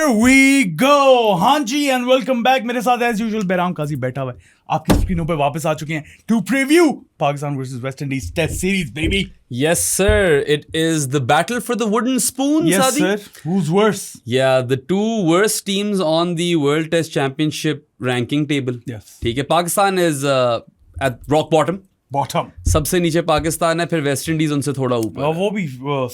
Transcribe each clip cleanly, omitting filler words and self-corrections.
Here we go. हाँ जी and welcome back. मेरे साथ एज यूजुअल बैराम काजी बैठा हुआ है. आपकी स्क्रीनों पे वापस आ चुके हैं to preview Pakistan versus West Indies test series baby. Yes, sir. It is the battle for the wooden spoon, Yes, Sadi. sir. Who's worse? Yeah, the two worst teams on the World Test Championship ranking table. Yes. ठीक है, Pakistan is at rock bottom. Bottom. सबसे नीचे पाकिस्तान है, फिर West Indies उनसे थोड़ा ऊपर. वो भी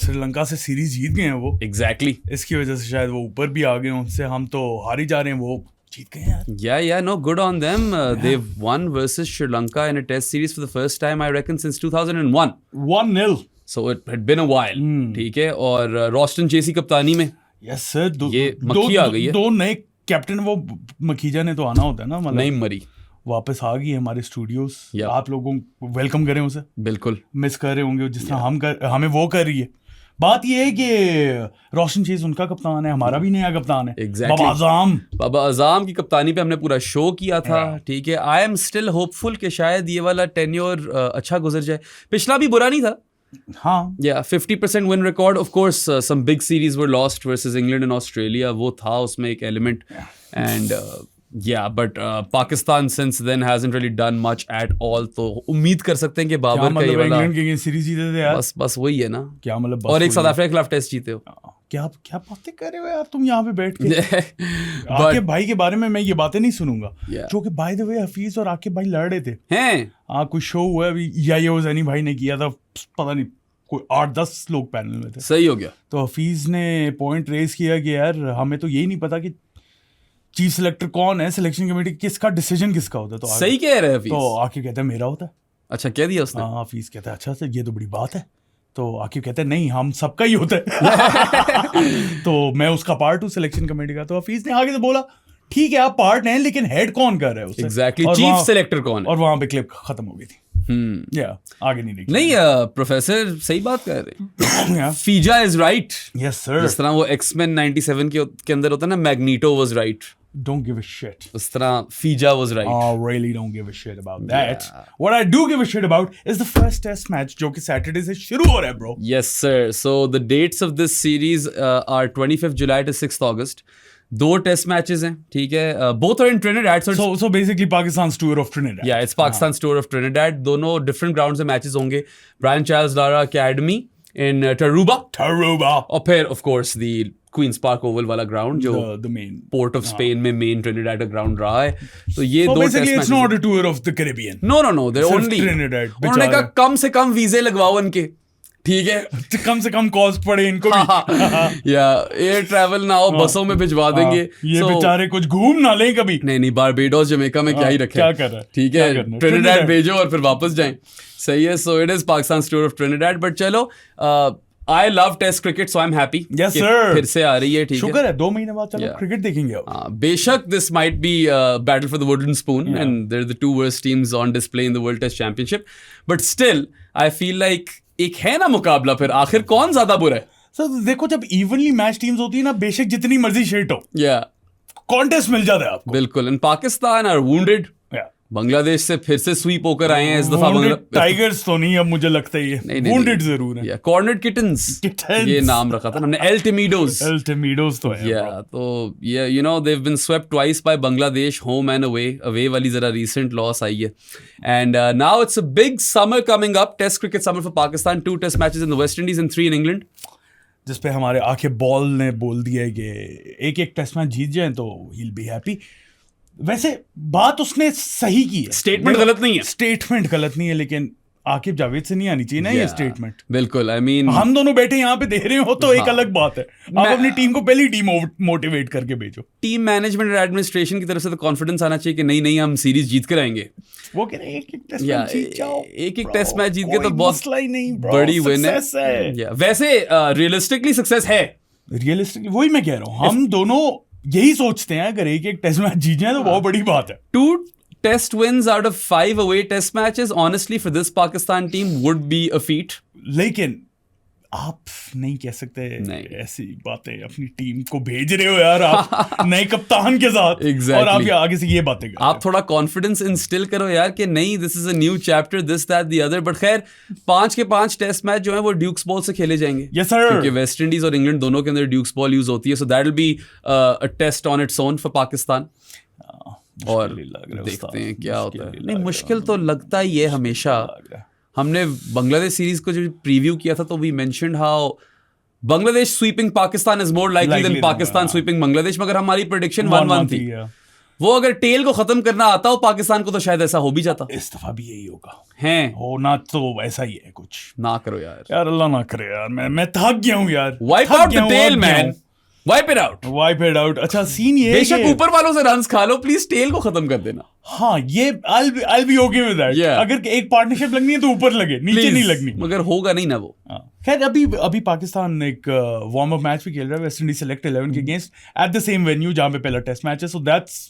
श्रीलंका से सीरीज जीत गए हैं वो. Exactly. इसकी वजह से शायद वो ऊपर भी आ गए उनसे. हम तो हार ही जा रहे हैं, वो जीत गए यार. Yeah, no, good on them. They've won versus Sri Lanka in a test series for the first time, I reckon, since 2001. 1-0. So it had been a while. ठीक है, और रोस्टन चेसी कप्तानी में. Yes sir. ये मक्खी आ गई है. दो नए कैप्टन. वो मखीजा ने तो आना होता है ना, मतलब नहीं मरी. वापस आ गई है हमारे स्टूडियोज. Yeah. आप लोगों को वेलकम करें उसे. बिल्कुल मिस कर रहे होंगे जिस तरह हमें वो कर रही है. बात ये है कि रोशन चेज उनका कप्तान है, हमारा भी नया कप्तान है. Exactly. बाबा आज़ाम की कप्तानी पे हमने पूरा शो किया था. ठीक है, आई एम स्टिल होपफुल कि शायद ये वाला टेन्योर अच्छा गुजर जाए. पिछला भी बुरा नहीं था. हाँ. Yeah, 50% win record. Of course, some big series were lost versus England and Australia. वो था उसमें एक element. And but Pakistan since then hasn't really done much at all. तो उम्मीद कर सकते हैं कि बाबर का ये वाला इंग्लैंड के अगेंस्ट सीरीज जीते थे यार. बस वही है ना. क्या मतलब. और एक साउथ अफ्रीका के खिलाफ टेस्ट जीते हो. क्या बातें कर रहे हो यार तुम यहाँ पे बैठ के. आके भाई के बारे में मैं ये बातें नहीं सुनूंगा. जो कि बाय द वे हफीज और आके भाई लड़ रहे थे. हैं कोई शो हुआ अभी या ये हुसैनी भाई ने किया था, पता नहीं कोई 8-10 लोग पैनल में थे. सही हो गया. तो हफीज ने पॉइंट रेज किया कि यार हमें तो यही नहीं पता कि चीफ सिलेक्टर कौन है, सिलेक्शन कमेटी किसका डिसीजन किसका होता है. तो सही कह रहे हैं हफीज. तो आकिब कहता है मेरा होता है. अच्छा कह दिया उसने. हाँ हफीज कहता है अच्छा ये तो बड़ी बात है. तो आकिब कहता है नहीं हम सबका ही होता है. तो मैं उसका पार्ट हूँ सिलेक्शन कमेटी का. तो हफीज ने आगे से बोला ठीक है आप पार्ट हैं लेकिन हेड कौन कर रहा है उससे. एग्जैक्टली, चीफ सिलेक्टर कौन है. और वहां पे क्लिप खत्म हो गई थी. आगे नहीं प्रोफेसर सही बात कर रहे. Fiza is right. Yes sir. जिस तरह वो X-Men 97 के अंदर होता है ना, magneto was right. Don't give a shit. उस तरह Fiza was right. Oh, really don't give a shit about that. What I do give a shit about is the first test match जो कि Saturday से शुरू हो रहा है bro. Yes sir. So the dates of this series are 25th July to 6th August. 2 test matches हैं. ठीक है, both are in Trinidad. So basically Pakistan's tour of Trinidad. Yeah, it's Pakistan's tour of Trinidad. दोनों different grounds में matches होंगे. Brian Charles Lara Academy in Tarouba. और फिर of course the Queen's park oval वाला ground जो port of Spain में main Trinidad का ground रहा है. तो ये दो test matches. It's not a tour of the Caribbean. No, they're only Trinidad. उन्होंने कहा कम से कम वीजे लगवाओ इनके. ठीक है, कम से कम कॉस्ट पड़े इनको भी. या एयर ट्रैवल ना हो, बसों में भिजवा देंगे. ये बेचारे कुछ घूम ना लें कभी. नहीं बारबेडोस जमैका में क्या ही रखे. क्या कर रहा है. ठीक है, ट्रिनिडाड भेजो और फिर वापस जाएं. सही है. So it is Pakistan tour of Trinidad. But चलो, I love Test cricket, so I'm happy. Yes, sir. फिर से आ रही है. ठीक है, शुक्र है 2 महीने बाद चलो क्रिकेट देखेंगे अब. बेशक this might be a battle for the wooden spoon, and they're the 2 worst teams on display in the World Test Championship. But still, I feel like एक है ना मुकाबला. फिर आखिर कौन ज्यादा बुरा है. सर देखो जब इवनली मैच टीम्स होती है ना, बेशक जितनी मर्जी शेट हो, कॉन्टेस्ट मिल जाता है आपको. बिल्कुल. And Pakistan are wounded. Bangladesh से फिर से स्वीप होकर आए हैं इस दफा. टाइगर्स तो नहीं, अब मुझे लगता है ये वुंडेड जरूर है. कॉर्नर्ड किटन्स ये नाम रखा था हमने. एल टिमीडोज तो है. तो ये you know they have been swept twice by Bangladesh, home and away वाली जरा रीसेंट लॉस आई है. And now it's a big summer coming up. Test cricket summer for Pakistan. 2 test matches in the West Indies and 3 in England. जिस पे हमारे आके ball ने बोल दिया है कि एक टेस्ट मैच जीत जाए तो ही विल बी हैप्पी. वैसे बात उसने सही की है. स्टेटमेंट गलत नहीं है, लेकिन आकिब जावेद से नहीं आनी चाहिए ना ये स्टेटमेंट. बिल्कुल. आई मीन हम दोनों बैठे यहाँ पे दे रहे हो तो एक अलग बात है. आप अपनी टीम को पहले डीमोटिवेट करके भेजो. टीम मैनेजमेंट और एडमिनिस्ट्रेशन की तरफ से तो कॉन्फिडेंस आना चाहिए कि नहीं हम सीरीज जीत कर आएंगे. वो कह रहे हैं एक टेस्ट मैच जीत के तो बहुत बड़ी विन है. वैसे रियलिस्टिकली सक्सेस है. रियलिस्टिकली वही मैं कह रहा हूँ. हम दोनों यही सोचते हैं अगर एक टेस्ट मैच जीत जाए तो बहुत बड़ी बात है. 2 test wins out of 5 away test matches honestly for this Pakistan team would be a feat. लेकिन आप नहीं कह सकते ऐसी बातें अपनी टीम को भेज रहे हो यार आप नए कप्तान के साथ exactly. और आप आगे से ये बातें कर आप थोड़ा कॉन्फिडेंस इंस्टिल करो यार कि नहीं this is a new chapter this that the other but खैर 5 के 5 टेस्ट मैच जो है वो ड्यूक्स बॉल से खेले जाएंगे yes, sir. क्योंकि वेस्ट इंडीज और इंग्लैंड दोनों के अंदर ड्यूक्स बॉल यूज होती है so that will be a test on its own for Pakistan और देखते हैं क्या होता है नहीं मुश्किल तो लगता ही है हमेशा हमने बांग्लादेश सीरीज को जो प्रीव्यू किया था तो we mentioned how Bangladesh sweeping Pakistan is more likely than Pakistan sweeping Bangladesh मगर हमारी प्रेडिक्शन 1-1 थी वो अगर टेल को खत्म करना आता हो पाकिस्तान को तो शायद ऐसा हो भी जाता इस दफा भी यही होगा है होना तो ऐसा ही है कुछ ना करो यार अल्लाह ना करे यार मैं थक गया हूँ यार wipe out the tail man wipe it out अच्छा सीन ये बेशक ऊपर वालों से रन्स खा लो प्लीज टेल को खत्म कर देना हाँ ये I'll be okay with that अगर एक पार्टनरशिप लगनी है तो ऊपर लगे नीचे नहीं लगनी मगर होगा नहीं ना वो खैर अभी पाकिस्तान एक वार्म अप मैच भी खेल रहा है वेस्ट इंडीज सेलेक्ट 11 के against at the same venue जहां पे पहला टेस्ट मैच है so that's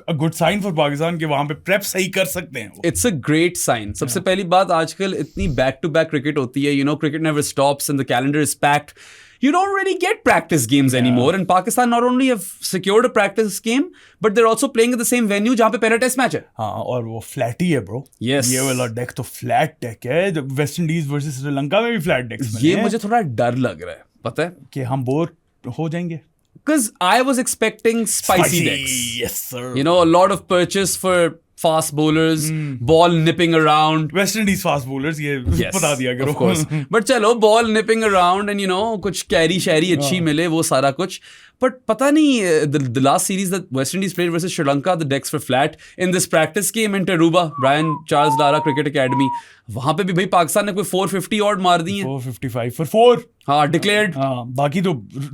a good sign for Pakistan कि वहां पे प्रेप सही कर सकते हैं इट्स अ ग्रेट साइन सबसे पहली बात आजकल इतनी बैक टू बैक क्रिकेट होती है you know cricket never stops and the calendar is packed you don't really get practice games anymore and Pakistan not only have secured a practice game but they're also playing at the same venue जहाँ पे पहला test match है हाँ और वो flat ही है bro yes ये वाला डेक तो फ्लैट डेक है वेस्ट इंडीज वर्सेस श्रीलंका में भी फ्लैट डेक्स में ये मुझे थोड़ा डर लग रहा है पता है कि हम बोर हो जाएंगे because I was expecting spicy decks yes sir you know a lot of purchase for fast bowlers ball nipping around West Indies fast bowlers ये बता दिया करो of course but चलो ball nipping around and you know कुछ carry शैरी अच्छी मिले वो सारा कुछ but पता नहीं the last series that West Indies played versus Sri Lanka the decks were flat in this practice game in Taruba Brian Charles Lara Cricket Academy वहाँ पे भी भाई पाकिस्तान ने कोई 450 ऑड मार दी हैं 455 for 4 हाँ डिक्लेयर्ड बाकी तो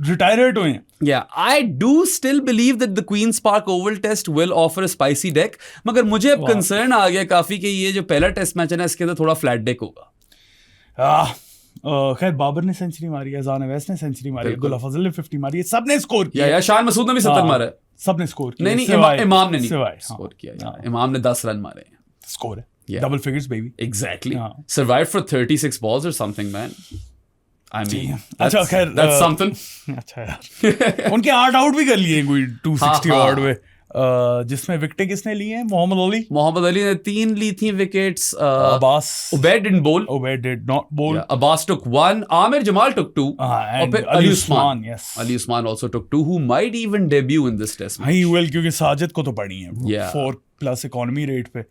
रिटायर्ड हुए हैं Yeah, I do still believe that the Queen's Park Oval Test will offer a spicy deck. मगर मुझे अब कंसर्न आ गया काफी कि ये जो पहला टेस्ट मैच है ना इसके अंदर थोड़ा फ्लैट डेक होगा खैर बाबर ने सेंचुरी मारी है अजान अवैस ने सेंचुरी मारी है अब्दुल्ला फजल ने 50 मारी है सबने स्कोर किया या शान मसूद ने भी 70 मारा है सबने स्कोर किया नहीं इमाम ने नहीं स्कोर किया इमाम ने 10 रन मारे हैं स्कोर है double figures baby exactly survived for 36 balls or something man I mean अच्छा खैर that's something अच्छा यार उनके 8 आउट भी कर लिए कोई 260 ऑड में जिसमें विकेटें किसने ली हैं मोहम्मद अली ने 3 ली थी wickets Abbas Ubaid did not bowl Abbas took 1 Amir Jamal took 2 and Ali Usman yes Ali Usman also took 2 who might even debut in this test match he will क्योंकि साजिद को तो पड़ी है 4+ इकोनॉमी रेट पे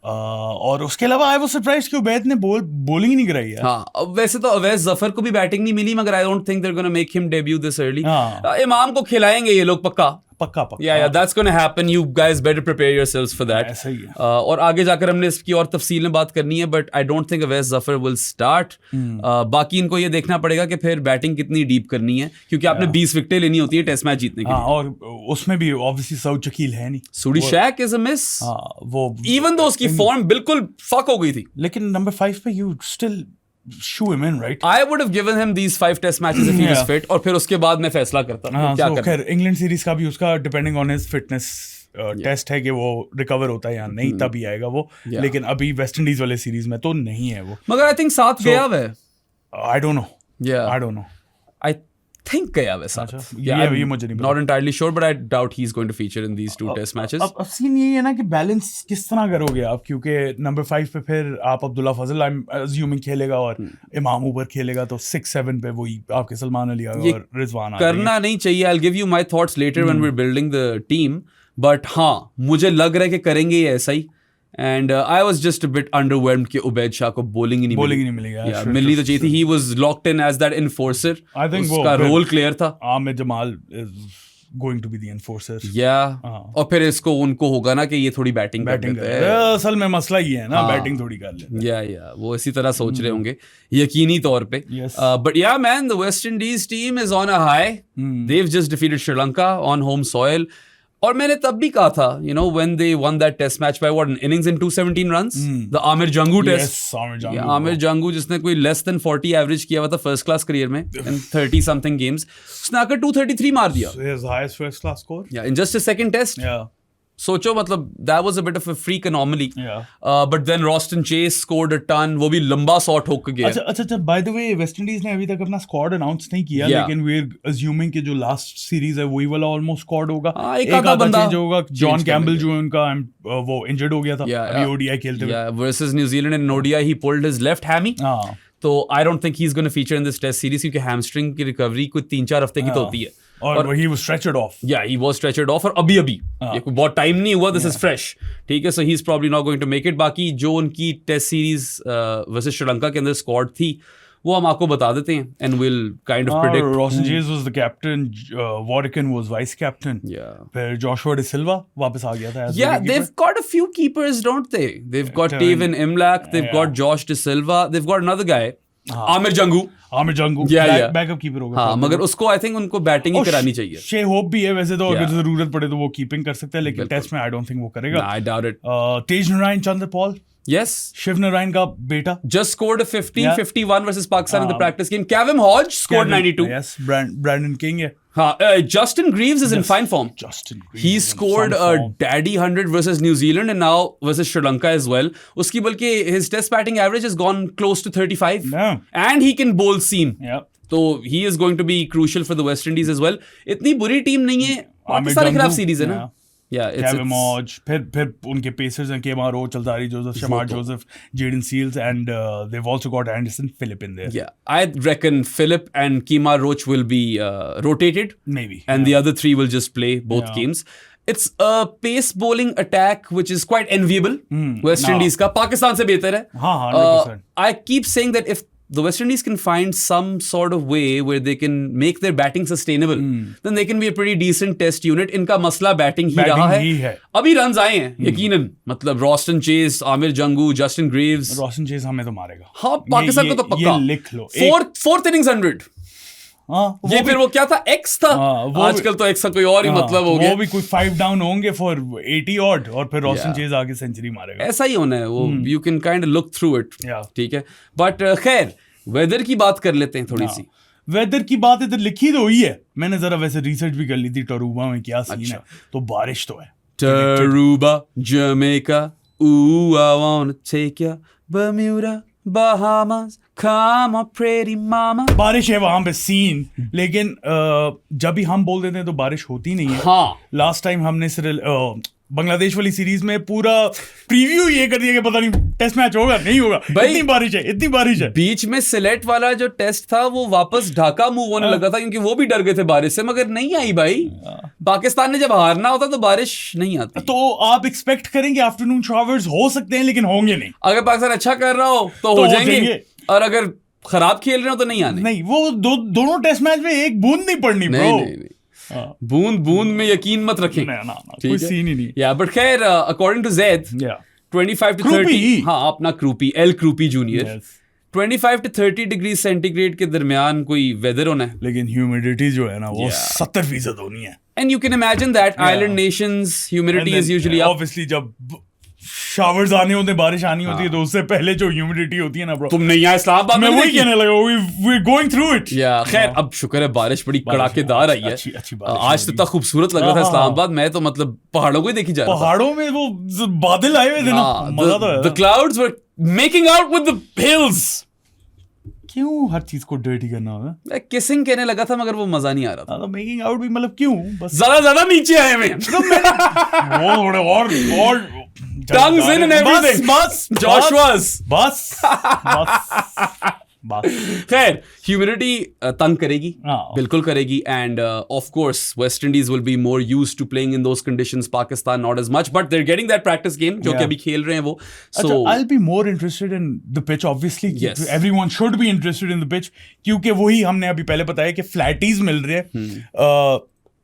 और उसके अलावा आई वाज सरप्राइज्ड कि उबैद ने बॉलिंग ही नहीं कराई है हाँ वैसे तो अवैस जफर को भी बैटिंग नहीं मिली मगर I don't think they are gonna make him debut this early Imam को खिलाएंगे ये लोग पक्का yeah that's going to happen you guys better prepare yourselves for that ऐसा ही है और आगे जाकर हमने इसकी और तफसील में बात करनी है but I don't think Awais Zafar will start बाकी इनको ये देखना पड़ेगा कि फिर बैटिंग कितनी डीप करनी है क्योंकि आपने 20 विकेटें लेनी होती है टेस्ट मैच जीतने के लिए और उसमें भी ऑब्वियसली सऊद शकील है नहीं सूडी शैक इज अ मिस वो इवन दो उसकी फॉर्म बिल्कुल फक हो गई थी लेकिन नंबर 5 पे you still shoo him in right I would have given him these 5 test matches if he was fit और फिर उसके बाद मैं फैसला करता क्या करना खैर इंग्लैंड सीरीज का भी उसका depending on his fitness test है कि वो रिकवर होता है या नहीं तभी आएगा वो लेकिन अभी वेस्ट इंडीज वाले सीरीज में तो नहीं है वो मगर आई थिंक साथ गया है आई डोंट नो आई think गया वैसा ये मुझे नहीं not entirely sure but I doubt he's going to feature in these 2 test matches अब सीन यही है ना कि बैलेंस किस तरह करोगे आप क्योंकि नंबर 5 पे फिर आप अब्दुल्ला फजल आई एम अज्यूमिंग खेलेगा और इमाम ऊपर खेलेगा तो 6-7 पे वही आपके सलमान अली और रिजवान करना नहीं चाहिए I'll give you my thoughts later when we're building the team but हाँ मुझे लग रहा है कि करेंगे ये ऐसा ही and I was just a bit underwhelmed कि उबैद शाह को bowling ही नहीं मिलेगी मिलनी तो चाहिए थी he was locked in as that enforcer I think उसका रोल क्लियर था Aamir Jamal is going to be the enforcer और फिर इसको उनको होगा ना कि ये थोड़ी बैटिंग असल में मसला ये है ना बैटिंग थोड़ी कर ले वो इसी तरह सोच रहे होंगे यकीनी तौर पे but yeah man the West Indies team is on a high they've just defeated Sri Lanka on home soil और मैंने तब भी कहा था you know when they won that test match by what an innings in 217 runs the Amir Jangu test Amir Jangu जिसने कोई less than 40 average किया हुआ था फर्स्ट क्लास करियर में in 30 something games उसने आकर 233 मार दिया his highest first class score in just his second test सोचो मतलब that was a bit of a freak anomaly. But then Roston Chase scored a ton. वो भी लंबा शॉट होकर गया. अच्छा by the way West Indies ने अभी तक अपना स्क्वाड अनाउंस नहीं किया, लेकिन we're assuming कि जो लास्ट सीरीज है वही वाला ऑलमोस्ट स्क्वाड होगा. एक आधा बंदा चेंज होगा. जॉन कैम्बल जो उनका वो इंजर्ड हो गया था अभी ओडीआई खेलते हुए. Versus New Zealand in ODI he pulled his left hammy. तो I don't think he is gonna feature in this test series, क्योंकि हैमस्ट्रिंग की रिकवरी कोई 3-4 हफ्ते की तो होती है. और he was stretchered off. Yeah, he was stretchered off और अभी ये कोई बहुत टाइम नहीं हुआ. This is fresh. ठीक है, so he's probably not going to make it. बाकी जो उनकी टेस्ट सीरीज वर्सेस श्रीलंका के अंदर स्क्वाड थी वो हम आपको बता देते हैं and we'll kind of predict. Roston Chase was the captain, Warrican was vice captain. Yeah. फिर Joshua De Silva वापस आ गया था. Yeah, they've got a few keepers, don't they? They've got Tevin Imlach, they've got Josh De Silva, they've got another guy. Aamir Jangu backup keeper होगा. हाँ, मगर उसको I think उनको बैटिंग ही करानी चाहिए. शे होप भी है वैसे तो, अगर जरूरत पड़े तो वो कीपिंग कर सकता है, लेकिन टेस्ट में आई डोंट थिंक वो करेगा. I doubt it. Tagenarine Chanderpaul, yes, Shivnarine का बेटा, just scored a 51 versus Pakistan in the practice game. Kevin Hodge scored 92. Yes, Brandon King है. Justin Greaves is in fine form. He scored a daddy 100 versus New Zealand and now versus Sri Lanka as well. Uski balki his test batting average has gone close to 35. Yeah. And he can bowl seam. Yeah. So he is going to be crucial for the West Indies as well. इतनी बुरी team नहीं है. पाकिस्तान की खराब series है ना. Kevin Hodge, फिर उनके पेसर्स हैं Kemar Roach, Chaldari Joseph, Shamar Joseph, Jaden Seals, and they've also got Anderson Phillip in there. Yeah, I reckon Phillip and Kemar Roach will be rotated. Maybe. And the other three will just play both games. It's a pace bowling attack which is quite enviable. West Indies का Pakistan से बेहतर है. हाँ, 100%. I keep saying that if the West Indies can find some sort of way where they can make their batting sustainable, then they can be a pretty decent test unit. इनका मसला batting ही रहा है. अभी runs आए हैं यकीनन. मतलब Roston Chase, Aamir Jangu, Justin Greaves. Roston Chase हमें तो मारेगा. हाँ, पाकिस्तान को तो पक्का. ये लिख लो. Fourth innings 100. ये फिर वो क्या था, एक्स था. आजकल तो एक्स का कोई और ही मतलब हो गया. वो भी कोई 5 डाउन होंगे फॉर 80 ऑड और फिर रॉस्टन चेज आके सेंचुरी मारेगा. ऐसा ही होना है वो. You can kind of look through it. ठीक है, बट खैर वेदर की बात कर लेते हैं थोड़ी सी. वेदर की बात इधर लिखी तो हुई है. मैंने जरा वैसे रिसर्च भी कर ली थी टरूबा में क्या सीन है. तो बारिश तो है. टरूबा, Jamaica, ooh I wanna take ya, Bermuda, Bahamas, come on pretty mama. बारिश है वहां पे सीन. लेकिन जब भी हम बोल देते हैं तो बारिश होती नहीं है. हाँ, लास्ट टाइम हमने बांग्लादेश वाली सीरीज में पूरा प्रीव्यू ये कर दिया कि पता नहीं टेस्ट मैच होगा नहीं होगा. इतनी बारिश है. बीच में सिलेट वाला जो टेस्ट था वो वापस ढाका मूव होने लगा था, क्योंकि वो भी डर गए थे बारिश से, मगर नहीं आई भाई. पाकिस्तान ने जब हारना होता तो बारिश नहीं आती. तो आप एक्सपेक्ट करेंगे आफ्टरनून शॉवर्स हो सकते हैं, लेकिन होंगे नहीं. अगर पाकिस्तान अच्छा कर रहा हो तो हो जाएंगे, और अगर खराब खेल रहे हो तो नहीं आने. नहीं, वो दोनों टेस्ट मैच में एक बूंद नहीं पड़नी. नहीं. बूंद में यकीन मत रखें. कोई सीन ही नहीं. या बट खैर अकॉर्डिंग टू ज़ैद 25 to 30. हाँ, अपना क्रूपी, एल क्रूपी जूनियर. 25 to 30 डिग्री सेंटीग्रेड के दरमियान कोई वेदर होना है. लेकिन ह्यूमिडिटी जो है ना वो 70% होनी है. And you can imagine that island Nations humidity is usually obviously जब शावर्स आने होते हैं, बारिश आनी होती है, तो उससे पहले जो ह्यूमिडिटी होती है ना ब्रो. तुम नहीं आए इस्लामाबाद में, वही कहने लगा. We going through it. या खैर अब शुक्र है बारिश बड़ी कड़ाकेदार आई है. आज तो इतना खूबसूरत लग रहा था इस्लामाबाद. मैं तो मतलब पहाड़ों को ही देखी जा रहा था. पहाड़ों में वो बादल आए हुए थे ना, मजा तो है. The clouds were making out with the hills. क्यों हर चीज को डर्टी करना होगा. मैं किसिंग कहने लगा था मगर वो मजा नहीं आ रहा था. तो मेकिंग आउट भी मतलब क्यों, बस ज्यादा नीचे आए मैं. वो थोड़े और tongues in and everything. बस Joshua's. बस खैर ह्यूमिडिटी तंग करेगी, बिल्कुल करेगी. And of course West Indies will be more used to playing in those conditions. Pakistan not as much, but they are getting that practice game जो कि अभी खेल रहे हैं वो. So I will be more interested in the pitch obviously. Everyone should be interested in the pitch, क्योंकि वही हमने अभी पहले बताया कि फ्लैटीज मिल रहे हैं.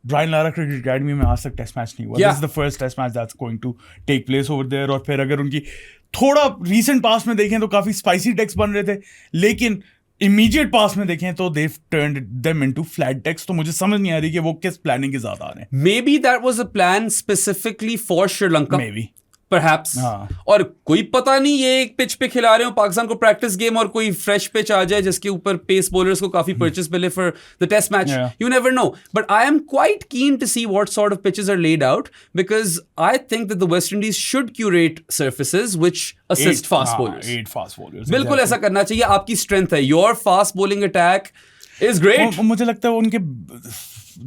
ब्रायन लारा क्रिकेट अकेडमी में आज तक टेस्ट मैच नहीं हुआ. This is the first test match that's going to take place over there. और फिर अगर उनकी थोड़ा रीसेंट पास में देखें तो काफी स्पाइसी टेक्स बन रहे थे, लेकिन इमीडिएट पास में देखें तो they've turned them into flat decks. तो मुझे समझ नहीं आ रही कि वो किस प्लानिंग के साथ आ रहे हैं. Maybe that was a plan specifically for Sri Lanka. Maybe. Perhaps. और कोई पता नहीं ये एक पिच पे खिला रहे हो पाकिस्तान को प्रैक्टिस गेम और कोई फ्रेश पिच आ जाए जिसके ऊपर पेस बॉलर्स को काफी परचेस मिले for the test match. You never know. But I am quite keen to see what sort of pitches are laid out because I think that the West Indies should curate surfaces which assist fast bowlers. 8 fast bowlers. बिल्कुल ऐसा करना चाहिए. आपकी strength है. Your fast bowling attack is great. मुझे लगता है उनके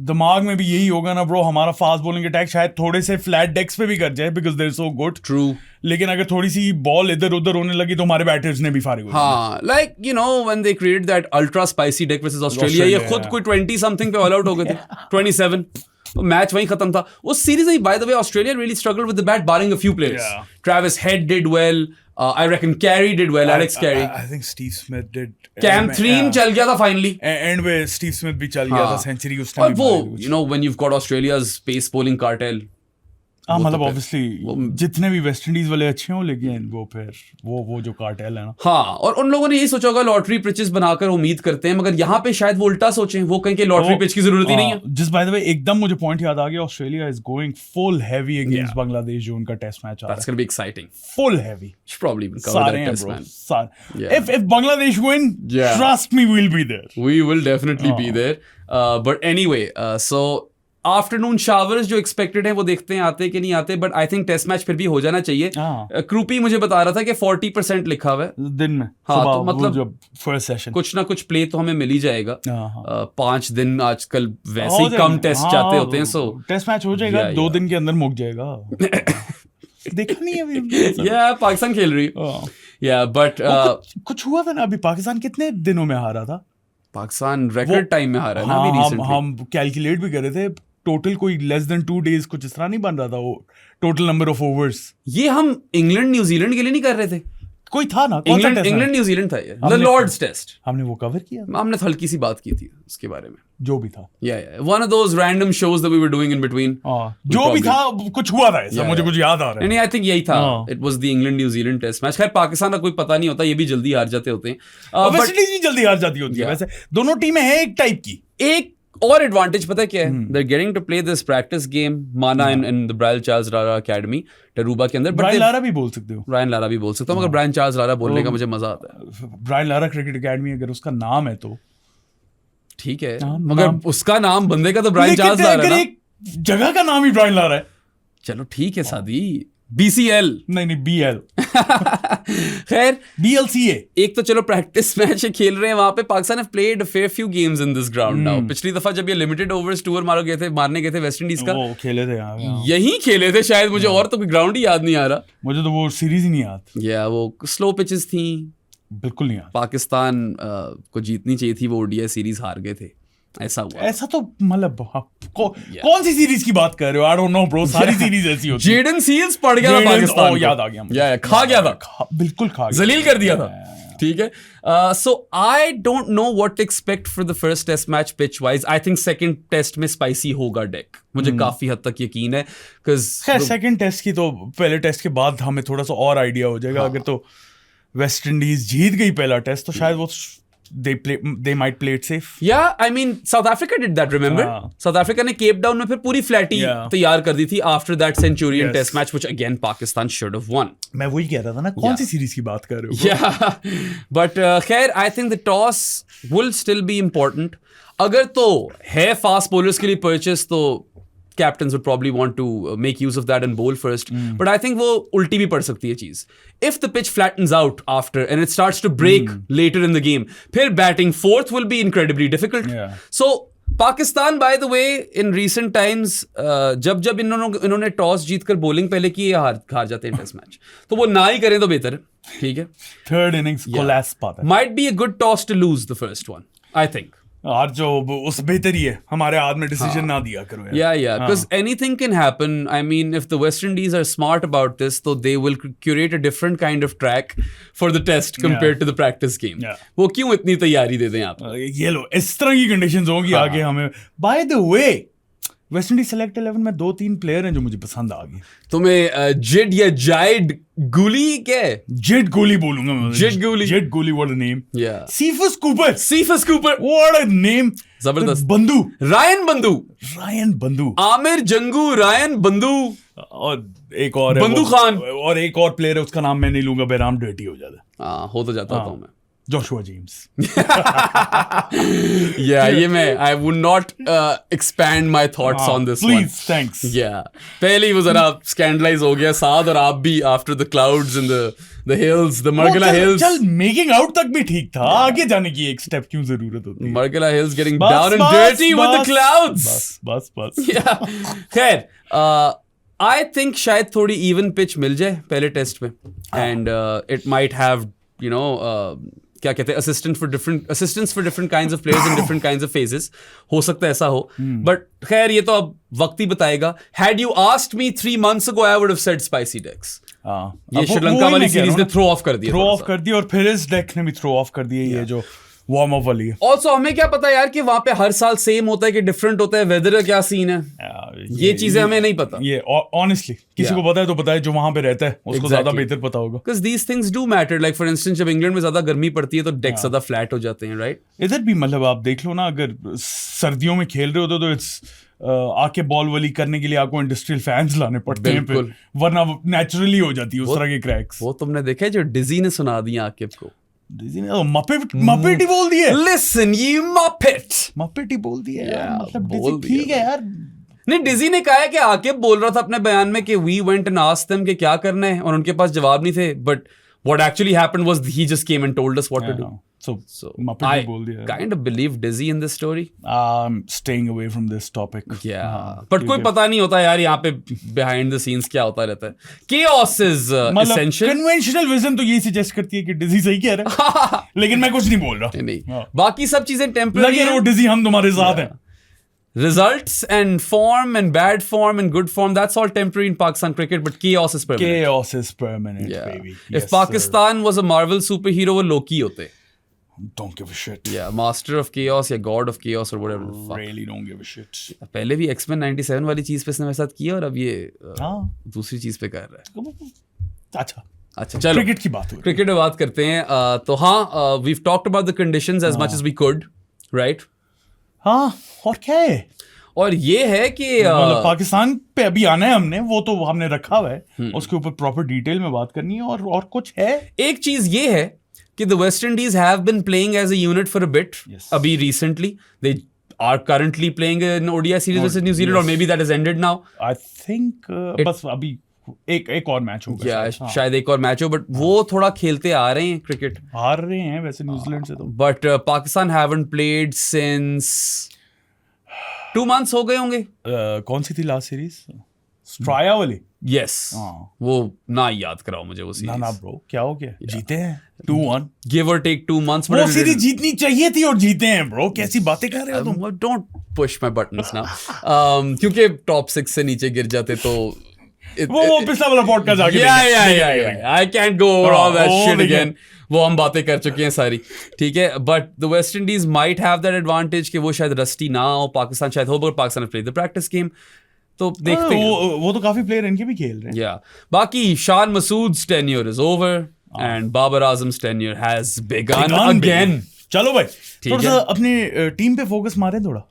दिमाग में भी यही होगा ना ब्रो, हमारा फास्ट बॉलिंग अटैक शायद थोड़े से फ्लैट डेक्स पे भी कर जाए because they are so good. True. लेकिन अगर थोड़ी सी बॉल इधर उधर होने लगी तो हमारे बैटर्स ने भी फारिग हो जाना. हाँ, like you know when they created that ultra spicy deck versus Australia, ये खुद कोई 20 समथिंग पे ऑल आउट हो गए थे. 27 मैच वहीं खत्म था. उस सीरीज में by the way Australia really struggled with the bat barring a few players. Travis Head did well. I reckon Carey did well. Alex Carey. I think Steve Smith did. Cam Thream चल गया था finally. End में Steve Smith भी चल गया था, century उसने. और वो you know when you've got Australia's pace bowling cartel. हाँ, मतलब ऑब्वियसली जितने भी वेस्ट इंडीज वाले अच्छे हों, लेकिन वो फिर वो जो कार्टेल है ना. हाँ, और उन लोगों ने यही सोचा होगा लॉटरी पिचेस बनाकर उम्मीद करते हैं, मगर यहाँ पे शायद वो उल्टा सोचें. वो कहें कि लॉटरी पिच की जरूरत ही नहीं है. जिस बाय द वे एकदम मुझे पॉइंट याद आ गया, Australia is going full heavy against Bangladesh जो उनका टेस्ट मैच आ रहा है. That's going to be exciting. Full heavy. Should probably even cover that test, man. If Bangladesh win, trust me, we'll be there. We will definitely be there. But anyway, so afternoon showers जो expected है वो देखते हैं आते कि नहीं आते. But I think test match फिर भी हो जाना चाहिए. क्रूपी मुझे बता रहा था कि 40% लिखा हुआ है दिन में. हाँ, तो मतलब फर्स्ट सेशन कुछ ना कुछ प्ले तो हमें मिल ही जाएगा. 5 दिन आजकल वैसे ही कम टेस्ट जाते होते हैं. सो टेस्ट मैच हो जाएगा 2 दिन के अंदर मुक जाएगा. देखा नहीं अभी. पाकिस्तान खेल रही है. बट कुछ हुआ था ना अभी. पाकिस्तान कितने दिनों में हारा था? पाकिस्तान रिकॉर्ड टाइम में हारा है ना अभी रिसेंटली. हम कैलकुलेट भी कर रहे थे. टोटल कोई लेस देन 2 days कुछ इस तरह नहीं बन रहा था वो टोटल नंबर ऑफ ओवर्स. ये हम इंग्लैंड न्यूजीलैंड के लिए नहीं कर रहे थे. कोई था ना, इंग्लैंड न्यूजीलैंड था ये, द लॉर्ड्स टेस्ट. हमने वो कवर किया. हमने हल्की सी बात की थी उसके बारे में. जो भी था. One of those random shows that we were doing in between. जो भी था कुछ हुआ था ऐसा. मुझे कुछ याद आ रहा है. नहीं, आई थिंक यही था. It was the England New Zealand test match. खैर पाकिस्तान का कोई पता नहीं होता, ये भी जल्दी हार जाते होते हैं. वेस्ट इंडीज भी जल्दी हार जाती होती है. वैसे दोनों टीमें हैं एक टाइप की. एक और एडवांटेज पता है क्या है? They're getting to play this practice game Mana in the Brian Charles Lara Academy टरूबा के अंदर. ब्रायन लारा भी बोल सकते हो. ब्रायन लारा भी बोल सकता हूँ, मगर ब्रायन चार्ल्स लारा बोलने का मुझे मजा आता है. ब्रायन लारा क्रिकेट एकेडमी अगर उसका नाम है तो ठीक है, मगर उसका नाम बंदे का तो ब्रायन चार्ल्स लारा है ना. जगह का नाम ही ब्रायन लारा है. चलो ठीक है सादी. BCL नहीं BL. खैर BLCA. एक तो चलो प्रैक्टिस मैच खेल रहे हैं वहां पे. Pakistan have played a fair few games in this ground now. पिछली दफा जब ये लिमिटेड ओवर्स टूर मारने गए थे वेस्ट इंडीज का, वो खेले थे यहीं खेले थे शायद. मुझे और तो कोई ग्राउंड ही याद नहीं आ रहा. मुझे तो वो सीरीज ही नहीं याद. वो स्लो पिचेस थी. बिल्कुल नहीं याद. पाकिस्तान को जीतनी चाहिए थी, वो ओडीआई सीरीज हार गए थे. ऐसा हुआ. ऐसा तो मतलब कौन सी सीरीज की बात कर रहे हो? आई डोंट नो ब्रो. सारी सीरीज ऐसी होती है. जेडन सील्स पड़ गया था पाकिस्तान. याद आ गया मुझे. खा गया था. बिल्कुल खा गया. जलील कर दिया था. ठीक है. So I don't know what to expect for the first test match pitch wise. I think second test में स्पाइसी होगा डेक. मुझे काफी हद तक यकीन है. सेकंड टेस्ट की तो पहले टेस्ट के बाद हमें थोड़ा सा और आइडिया हो जाएगा. अगर तो वेस्ट इंडीज जीत गई पहला टेस्ट तो शायद वो they might play it safe. I mean South Africa did that, remember? South Africa ने केप टाउन में फिर पूरी फ्लैटी तैयार कर दी थी after that Centurion test match which again Pakistan should have won. मैं वही कह रहा था ना, कौन सी सीरीज की बात कर रहे हो? But खैर I think the toss will still be important. अगर तो है फास्ट बॉलर्स के लिए परचेस तो captains would probably want to make use of that and bowl first. But I think वो उल्टी भी पड़ सकती है चीज. If the pitch flattens out after and it starts to break later in the game, फिर batting fourth will be incredibly difficult. So Pakistan, by the way, in recent times, जब इन्होंने टॉस जीतकर बॉलिंग पहले की हार जाते हैं test match, तो वो ना ही करें तो बेहतर है. ठीक है. Third innings collapse पाता है. Might be a good toss to lose the first one, I think. और जो उस बेहतर ही है हमारे हाथ में डिसीजन ना दिया करो यार. because anything can happen. I mean if the West Indies are smart about this so they will curate a different kind of track for the test compared to the practice game. वो क्यों इतनी तैयारी दे दें आप? ये लो इस तरह की कंडीशंस होंगी आगे हमें. by the way West Indies select 11 में 2-3 प्लेयर हैं जो मुझे पसंद आ गए। तुम्हें जेड या जायड गुली क्या है? जेड गोली बोलूंगा मैं। जेड गुली व्हाट अ नेम। या सीफस कूपर व्हाट अ नेम। जबरदस्त। बंधु, रायन बंधु, आमिर जंगू, रायन बंधु, और एक और बंधू खान, और एक और प्लेयर है, उसका नाम मैं नहीं लूंगा, बेराम डर्टी हो जाता है। हाँ, हो तो जाता हूँ मैं। Joshua James. ये मैं I would not expand my thoughts on this one. Please, thanks. Yeah, पहले ही वो जरा scandalize हो गया साथ, और आप भी after the clouds and the hills, the Margala hills. चल making out तक भी ठीक था, आगे जाने की एक step क्यों जरूरत होती है? Margala hills getting down and dirty with the clouds. बस। Yeah, खैर, I think शायद थोड़ी even pitch मिल जाए पहले टेस्ट में, and it might have, you know, क्या कहते हैं, assistants for different kinds of players in different kinds of phases. हो सकता है ऐसा हो, but खैर ये तो अब वक्त ही बताएगा. Had you asked me 3 months ago, I would have said spicy decks. ये श्रीलंका वाली सीरीज ने थ्रो ऑफ कर दिया, और फिर इस डेक ने भी थ्रो ऑफ कर दिया, ये जो वार्म अप वाली है। ऑल्सो हमें क्या पता यार कि वहां पे हर साल सेम होता है कि डिफरेंट होता है, वेदर का क्या सीन है, ये चीजें हमें नहीं पता। ये ऑनेस्टली किसी को पता है तो पता है, जो वहां पे रहता है उसको ज्यादा बेहतर पता होगा। Because these things do matter. Like for instance, जब इंग्लैंड में ज्यादा गर्मी पड़ती है तो डेक ज्यादा फ्लैट हो जाते हैं, राइट? इधर भी मतलब आप देख लो ना, अगर सर्दियों में खेल रहे होते तो इट्स आके बॉल वाली करने के लिए आपको इंडस्ट्रियल फैंस लाने पड़ते हैं, वरना नेचुरली हो जाती है उस तरह के क्रैक्स। वो तुमने देखा है जो डिजी ने सुना दिया आकिब को? मपेट ही बोल दिया। लिसन यू मपेट ही बोल दिया, मतलब ठीक है यार। नहीं, डिजी ने कहा है कि आकिब बोल रहा था अपने बयान में कि we went and asked them कि क्या करना है, और उनके पास जवाब नहीं थे, but what actually happened was he just came and told us what to do. So I kind of believe Dizzy in this story. Staying away from this topic. Yeah, but कोई पता नहीं होता यार यहाँ पे behind the scenes क्या होता रहता है. Chaos is essential. Conventional wisdom तो यही suggest करती है कि Dizzy सही कह रहा है, लेकिन मैं कुछ नहीं बोल रहा. नहीं, बाकी सब चीजें temporary. लेकिन वो Dizzy हम तुम्हारे साथ हैं. Results and form and bad form and good form, that's all temporary in Pakistan cricket, but chaos is permanent. Chaos is permanent, baby. If Pakistan was a Marvel superhero, वो Loki होते. Don't give a shit. Yeah, master of chaos या god of chaos or whatever the fuck. Really don't give a shit. पहले भी X-Men 97 वाली चीज पे इसने मेरे साथ किया, और अब ये दूसरी चीज पे कर रहा है. अच्छा चलो क्रिकेट की बात हो, क्रिकेट में बात करते हैं. तो हाँ, we've talked about the conditions as much as we could, right? हाँ, और क्या है? और ये है कि पाकिस्तान पे अभी आना है हमने, वो तो हमने रखा हुआ है, उसके ऊपर प्रॉपर डिटेल में बात करनी है. और कुछ है. एक चीज ये है कि the West Indies have been playing as a unit for a bit. अभी recently they are currently playing in ODI series versus New Zealand, और maybe that is ended now. I think बस अभी एक और मैच होगा. शायद एक और मैच हो, बट वो थोड़ा खेलते आ रहे हैं क्रिकेट. हार रहे हैं वैसे न्यूजीलैंड से तो, but Pakistan haven't played since 2 months हो गए होंगे. कौन सी थी लास्ट सीरीज? स्ट्राया वाली. यस, वो ना याद कराओ मुझे वो सीरीज. ना ब्रो, क्या हो गया? जीते हैं 2-1, गिव और टेक 2 months. वो सीरीज जीतनी चाहिए थी और जीते हैं ब्रो. कैसी बातें कर रहे हो तुम? Don't push my buttons now, क्योंकि टॉप 6 से नीचे गिर जाते तो वो पिछला वाला पॉडकास्ट आगे. I can't go over all that shit again. वो हम बातें कर चुके हैं सारी, ठीक है. But the West Indies might have that advantage कि वो शायद रस्टी ना हो. पाकिस्तान शायद हो, but Pakistan play the practice game, तो देखते हैं. वो तो काफी प्लेयर इनके भी खेल रहे हैं. बाकी शान मसूद's tenure is over and Babar आजम्स tenure has begun again. चलो भाई, थोड़ा सा अपनी टीम पे फोकस मारें थोड़ा.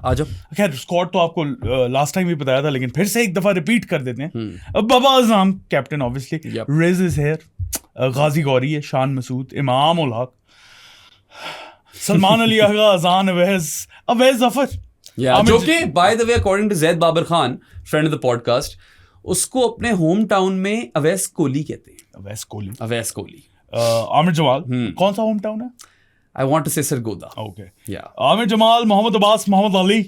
आ जाओ. खैर, स्क्वाड तो आपको लास्ट टाइम भी बताया था, लेकिन फिर से एक दफा रिपीट कर देते हैं. अब Babar Azam captain obviously, Riz is here, Ghazi Ghori है, शान मसूद, इमाम उल हक, सलमान अली आगा, अजान अवैज जफर, जो कि by the way according to Zaid Babar Khan, friend of the podcast, उसको अपने होम टाउन में अवैस कोहली कहते हैं. अवैस कोहली. आमिर जमाल, कौन सा होम टाउन है? I want to say Sargodha. Okay. Yeah. Aamir Jamal, Mohammad Abbas, Mohammad Ali,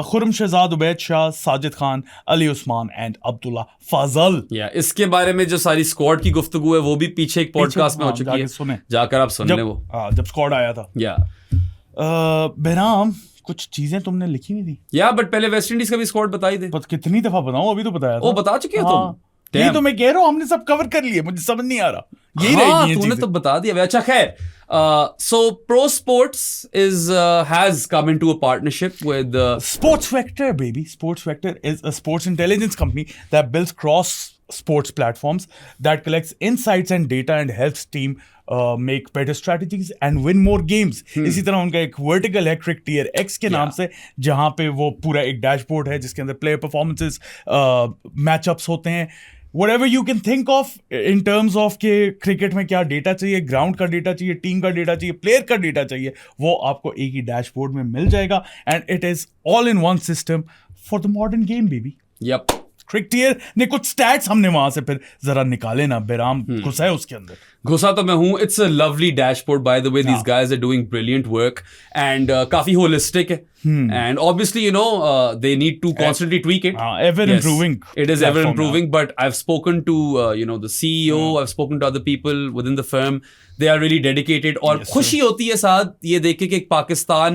Khurram Shahzad, Ubaid Shah, Sajid Khan, Ali Usman and Abdullah Fazal. इसके बारे में जो सारी स्क्वाड की गुफ्तगू है वो भी पीछे एक पॉडकास्ट में हो चुकी है, जाकर आप सुन ले. वो जब स्क्वाड आया था. बहराम, कुछ चीजें तुमने लिखी हुई थी. बट पहले वेस्ट इंडीज का भी स्क्वाड बता ही दे. कितनी दफा बताऊं? अभी तो बताया था. बता चुके हो तुम. नहीं तो मैं कह रहा हूँ हमने सब कवर कर लिए, मुझे समझ नहीं आ रहा यही रहेगी। तूने तो बता दिया। अच्छा खैर, so Pro Sports has come into a partnership with Sports Vector, baby. Sports Vector is a sports intelligence company that builds cross sports platforms that collects insights and data and helps team make better strategies and win more games. इसी तरह उनका एक vertical है Cricktier X के नाम से, जहां पे वो पूरा एक डैशबोर्ड है जिसके अंदर प्लेयर परफॉर्मेंसेस, मैचअप्स होते हैं, whatever you can think of in terms of के क्रिकेट में क्या डेटा चाहिए, ग्राउंड का डेटा चाहिए, टीम का डेटा चाहिए, प्लेयर का डेटा चाहिए, वो आपको एक ही डैशबोर्ड में मिल जाएगा। And it is all in one system for the modern game baby. Yup, क्रिकटियर ने कुछ स्टैट्स हमने वहां से फिर जरा निकाले ना, बेराम घुसा है उसके अंदर। घुसा तो मैं हूँ। It's a lovely dashboard by the way, these guys are doing brilliant work and काफी होलिस्टिक है, and obviously you know they need to constantly tweak it, ever improving, it is ever improving, but I've spoken to you know the CEO, I've spoken to other people within the firm, they are really dedicated, और खुशी होती है साथ ये देख के कि एक पाकिस्तान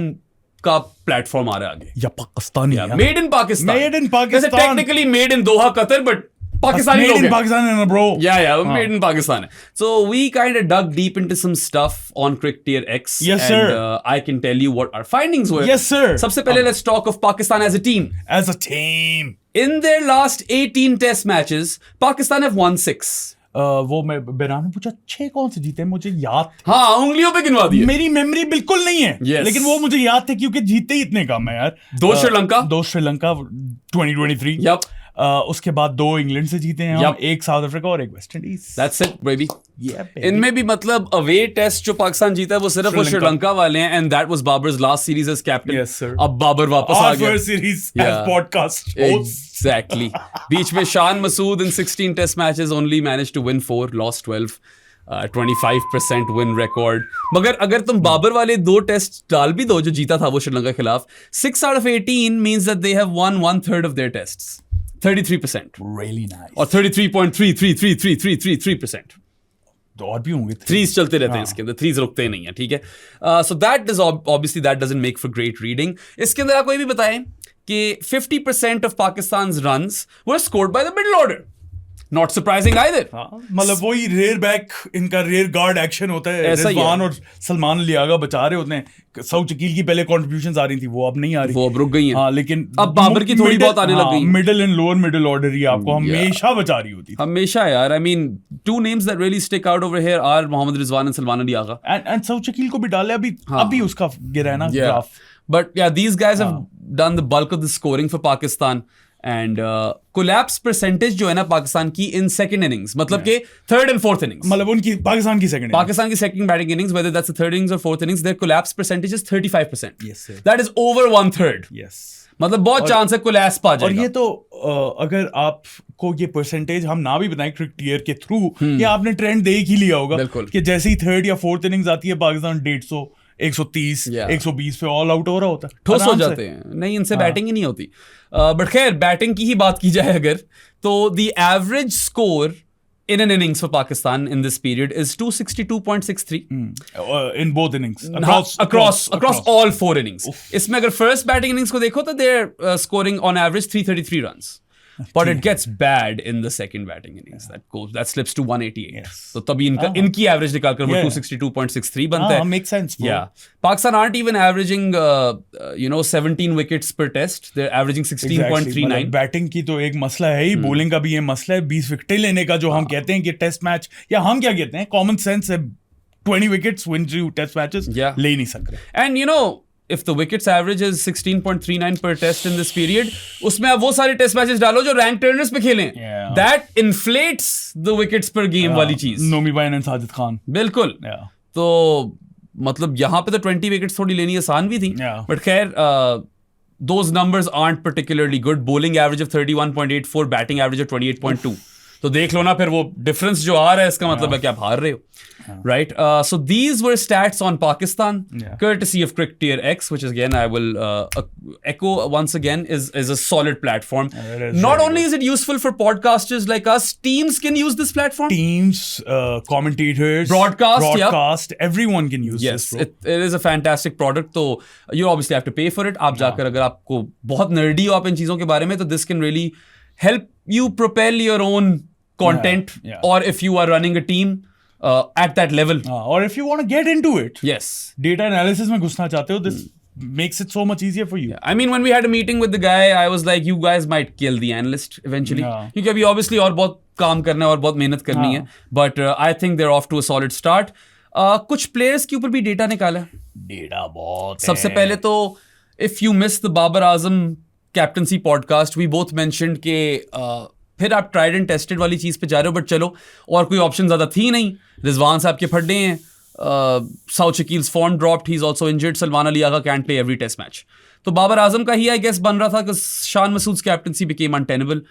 का प्लेटफॉर्म आ रहा है आगे, या Pakistani, made in Pakistan, made in Pakistan, technically made in Doha Qatar, but Pakistani made in Pakistan, bro. Yeah, made in Pakistan. So we kind of dug deep into some stuff on Cricktier X. Yes, and, sir. I can tell you what our findings were. Yes, sir. सबसे पहले let's talk of Pakistan as a team. As a team. In their last 18 test matches, Pakistan have won 6. वो मैं बेरान ने पूछा 6 कौन से जीते, मुझे याद, हाँ उंगलियों पे गिनवा दिए, मेरी मेमोरी बिल्कुल नहीं है, लेकिन वो मुझे याद थे क्योंकि जीते ही इतने कम है यार। 2 श्रीलंका 2023, यप, उसके बाद 2 इंग्लैंड से जीते हैं, yep. 1 साउथ अफ्रीका और 1 West Indies. That's it, baby. Yeah, baby. इनमें भी मतलब अवे टेस्ट जो पाकिस्तान जीता है वो सिर्फ वो श्रीलंका वाले हैं, and that was Babar's last series as captain. Yes, sir. अब बाबर वापस आ गया, first series as podcast host. Exactly. बीच में Shan Masood in 16 test matches only managed to win 4, lost 12. 25% win record. मगर अगर तुम बाबर वाले 2 टेस्ट डाल भी दो जो जीता था वो श्रीलंका के खिलाफ, 6 out of 18 means that they have won 1/3 of their tests. 33%. Really nice. और 33.3333333%. तो और भी होंगे, थ्रीज चलते रहते हैं इसके अंदर, थ्रीज रुकते नहीं है, ठीक है। So that is obviously that doesn't make for great reading. इसके अंदर आपको ये भी बताएं कि 50% of Pakistan's runs were scored by the middle order. Not surprising either. मतलब वही रेयर बैक, इनका रेयर गार्ड एक्शन होता है, रिजवान और सलमान लियागा बचा रहे होते हैं। सऊद शकील की पहले कॉन्ट्रीब्यूशंस आ रही थी, वो अब नहीं आ रही, वो अब रुक गई हैं। हाँ, लेकिन अब बाबर की थोड़ी बहुत आने लग गई। Middle and lower middle order ही आपको हमेशा बचा रही होती, हमेशा यार। I mean 2 names that really stick out over here are Mohammad Rizwan and Salman लियागा, and Saud Shakeel को भी डाले अभी उसका गिरा है ना graph. But yeah, these guys have done the bulk of the scoring for Pakistan. And collapse percentage जो है ना पाकिस्तान की in second innings, मतलब के third and fourth innings, मतलब उनकी पाकिस्तान की second batting innings, whether that's the third innings or fourth innings, their collapse percentage is 35%. Yes, sir. That is over 1/3. Yes. मतलब बहुत चांस है collapse पा जाएगा। और ये तो अगर आपको ये परसेंटेज हम ना भी बताएं क्रिकटियर के थ्रू, ये आपने ट्रेंड देख ही लिया होगा कि जैसे ही थर्ड या फोर्थ इनिंग्स आती है पाकिस्तान 150 130 120 पे ऑल आउट हो रहा होता है, ठोस हो जाते हैं। नहीं, इनसे बैटिंग ही नहीं होती। बट खैर बैटिंग की ही बात की जाए अगर, तो the average score in an innings for Pakistan in this period is 262.63 in both innings across all 4 innings. इसमें अगर first batting innings को देखो तो they're scoring on average 333 runs. But it gets bad in the second batting innings. That slips to 188. Yes. तो तभी इनकी average निकालकर वो 262.63 बनता है. Makes sense. Yeah. Pakistan aren't even averaging 17 wickets per test. They're averaging 16.39. Batting की तो एक मसला है ही, बॉलिंग का भी ये मसला है। 20 विकेटें लेने का जो हम कहते हैं कि टेस्ट मैच, या हम क्या कहते हैं, कॉमन सेंस है, 20 wickets wins you test matches, ले नहीं सक रहे। And you know, if the wickets average is 16.39 per test in this period, उसमें आप वो सारे टेस्ट मैचेस डालो जो रैंक टर्नर्स पे खेलें, that inflates the wickets per game वाली चीज। नोमी बाइन एंड साजिद खान, बिल्कुल। तो मतलब यहाँ पे तो 20 विकेट्स थोड़ी लेनी आसान भी थी, बट खैर those numbers aren't particularly good. Bowling average of 31.84, batting average of 28.2. तो देख लो ना फिर वो डिफरेंस जो आ रहा है, इसका मतलब है कि आप हार रहे हो, right? So these were stats on Pakistan, courtesy of Cricktier X, which again I will echo once again is a solid platform. Not only is it useful for podcasters like us, teams can use this platform. Teams, commentators, broadcast, everyone can use this. Yes, it is a fantastic product. So you obviously have to pay for it. आप जाकर अगर आपको बहुत nerdy हो आप इन चीजों के बारे में, तो this can really help you propel your own content, or if you are running a team, at that level. Or if you want to get into it, yes, data analysis में घुसना चाहते हो, this makes it so much easier for you. Yeah. I mean, when we had a meeting with the guy, I was like, you guys might kill the analyst eventually. क्योंकि अभी obviously और बहुत काम करना है और बहुत मेहनत करनी है. But I think they're off to a solid start. कुछ players के ऊपर भी data निकाला. Data बहुत है. सबसे पहले तो, if you missed the Babar Azam captaincy podcast, we both mentioned कि फिर आप tried and tested वाली चीज़ पे जा रहे हो, but चलो और कोई option ज़्यादा थी नहीं. रिजवान साहब के फड्डे हैं. South Shakil's form dropped. He's also injured. Salman Ali Agha can't play every test match. तो बाबर आजम का ही I guess बन रहा था because Shan Masood's captaincy became untenable.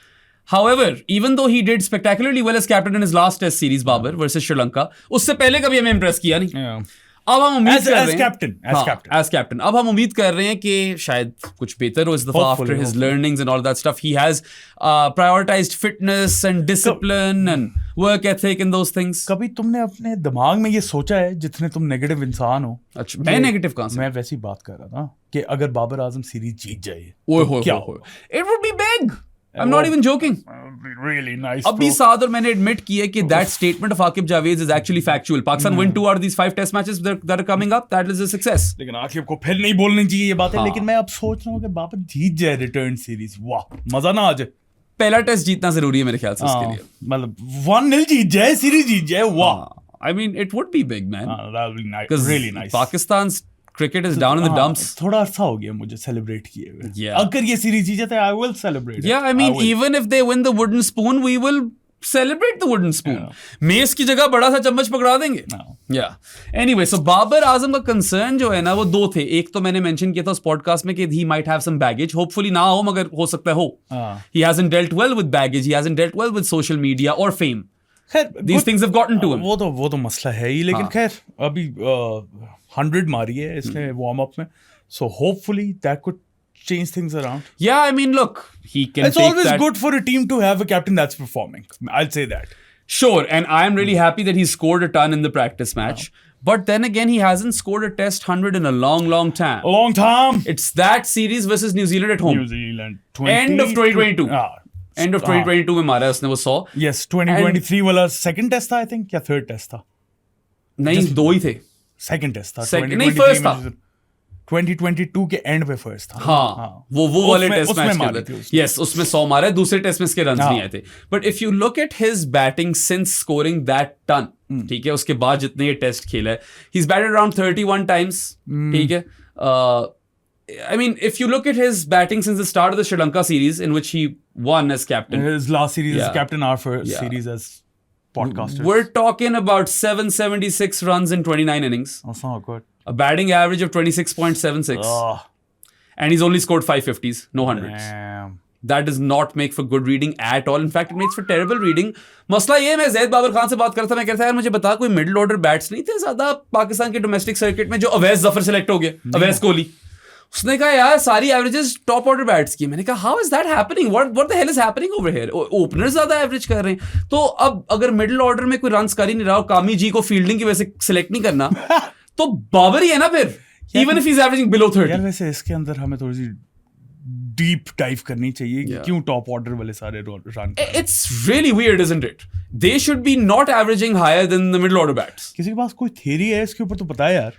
However, even though he did spectacularly well as captain in his last test series, Babar versus Sri Lanka, उससे पहले कभी हमें impress किया नहीं. अब हम उम्मीद कर रहे हैं as captain. अब हम उम्मीद कर रहे हैं कि शायद कुछ बेहतर हो इस दफा after his learnings and all that stuff. He has prioritized fitness and discipline and work ethic and those things. कभी तुमने अपने दिमाग में ये सोचा है, जितने तुम नेगेटिव इंसान हो? अच्छा, मैं नेगेटिव कहां से? मैं वैसी बात कर रहा था कि अगर बाबर आजम सीरीज जीत जाए तो क्या हो? It would be big. I'm not even joking. Really nice. अभी साद और मैंने admit किया कि that statement of Aqib Javed is actually factual. Pakistan win 2 out of these 5 test matches that are coming up. That is a success. लेकिन आकिब को फिर नहीं बोलनी चाहिए ये बातें. लेकिन मैं अब सोच रहा हूँ कि बाबर जीत जाए रिटर्न सीरीज. वाह, मजा ना आ जाए. पहला टेस्ट जीतना जरूरी है मेरे ख्याल से उसके लिए. मतलब 1-0 जीत जाए, सीरीज जीत जाए. वाह. I mean, it would be big, man. That would be nice. Really nice. Pakistan's cricket is down in the dumps. थोड़ा अर्सा हो गया मुझे सेलिब्रेट किए हुए. अगर ये सीरीज जीत जाए, I will celebrate. Yeah, I mean, even if they win the wooden spoon, we will celebrate the wooden spoon. Mess की जगह बड़ा सा चम्मच पकड़ा देंगे. Yeah. Anyway, so Babar Azam का कंसर्न जो है ना, वो दो थे. एक तो मैंने मेंशन किया था उस पॉडकास्ट में कि he might have some baggage. Hopefully ना हो, मगर हो सकता है हो. He hasn't dealt well with baggage. He hasn't dealt well with social media or fame. These things have gotten to him. वो तो मसला है ही. लेकिन खैर अभी 100 मारी है इसने वार्म अप में. So hopefully that could change things around. Yeah, I mean, look, he can. It's always good for a team to have a captain that's performing. I'll say that. Sure, and I'm really happy that he scored a ton in the practice match. But then again, he hasn't scored a test 100 in a long, long time. A long time. It's that series versus New Zealand at home. New Zealand. End of 2022. End of 2022 में मारा उसने वो 100. Yes, 2023 वाला second test था I think, या third test था? नहीं, दो ही थे. Second test था. नहीं, first था. 2022 के एंड पे फर्स्ट था. हाँ, वो वाले टेस्ट मैच के अंदर. Yes, उसमें 100 मारा. दूसरे टेस्ट में इसके रन्स नहीं आए थे. But if you look at his batting since scoring that ton, ठीक है, उसके बाद जितने ये टेस्ट खेला है, he's batted around 31 times. ठीक है. I mean, if you look at his batting since the start of the Sri Lanka series, in which he won as captain. His last series as captain, our first series as podcasters. We're talking about 776 runs in 29 innings. That's not good. A batting average of 26.76. And he's only scored 550s, no hundreds. Damn. That does not make for good reading at all. In fact, it makes for terrible reading. मसला ये, मैं ज़ैद बाबर खान से बात करता था, मैं कहता यार मुझे बता, कोई मिडिल ऑर्डर बैट्स नहीं थे ज़्यादा पाकिस्तान के डोमेस्टिक सर्किट में जो अवैस जफर सेलेक्ट हो गए, अवैस कोहली. उसने कहा यार सारी एवरेजेस टॉप ऑर्डर बैट्स की. मैंने कहा how is that happening, what the hell is happening over here. Opener ज्यादा एवरेज कर रहे हैं. तो अब अगर मिडिल ऑर्डर में कोई रन्स कर ही नहीं रहा और कामी जी को फील्डिंग की वजह से सिलेक्ट नहीं करना, तो बाबर ही है ना फिर, even if he is averaging below 30. यार वैसे इसके अंदर हमें थोड़ी सी डीप डाइव करनी चाहिए कि क्यों टॉप ऑर्डर वाले सारे run. It's really weird, isn't it? They should be not averaging higher than the middle order bats. किसी के पास कोई थ्योरी है इसके ऊपर तो पता है यार.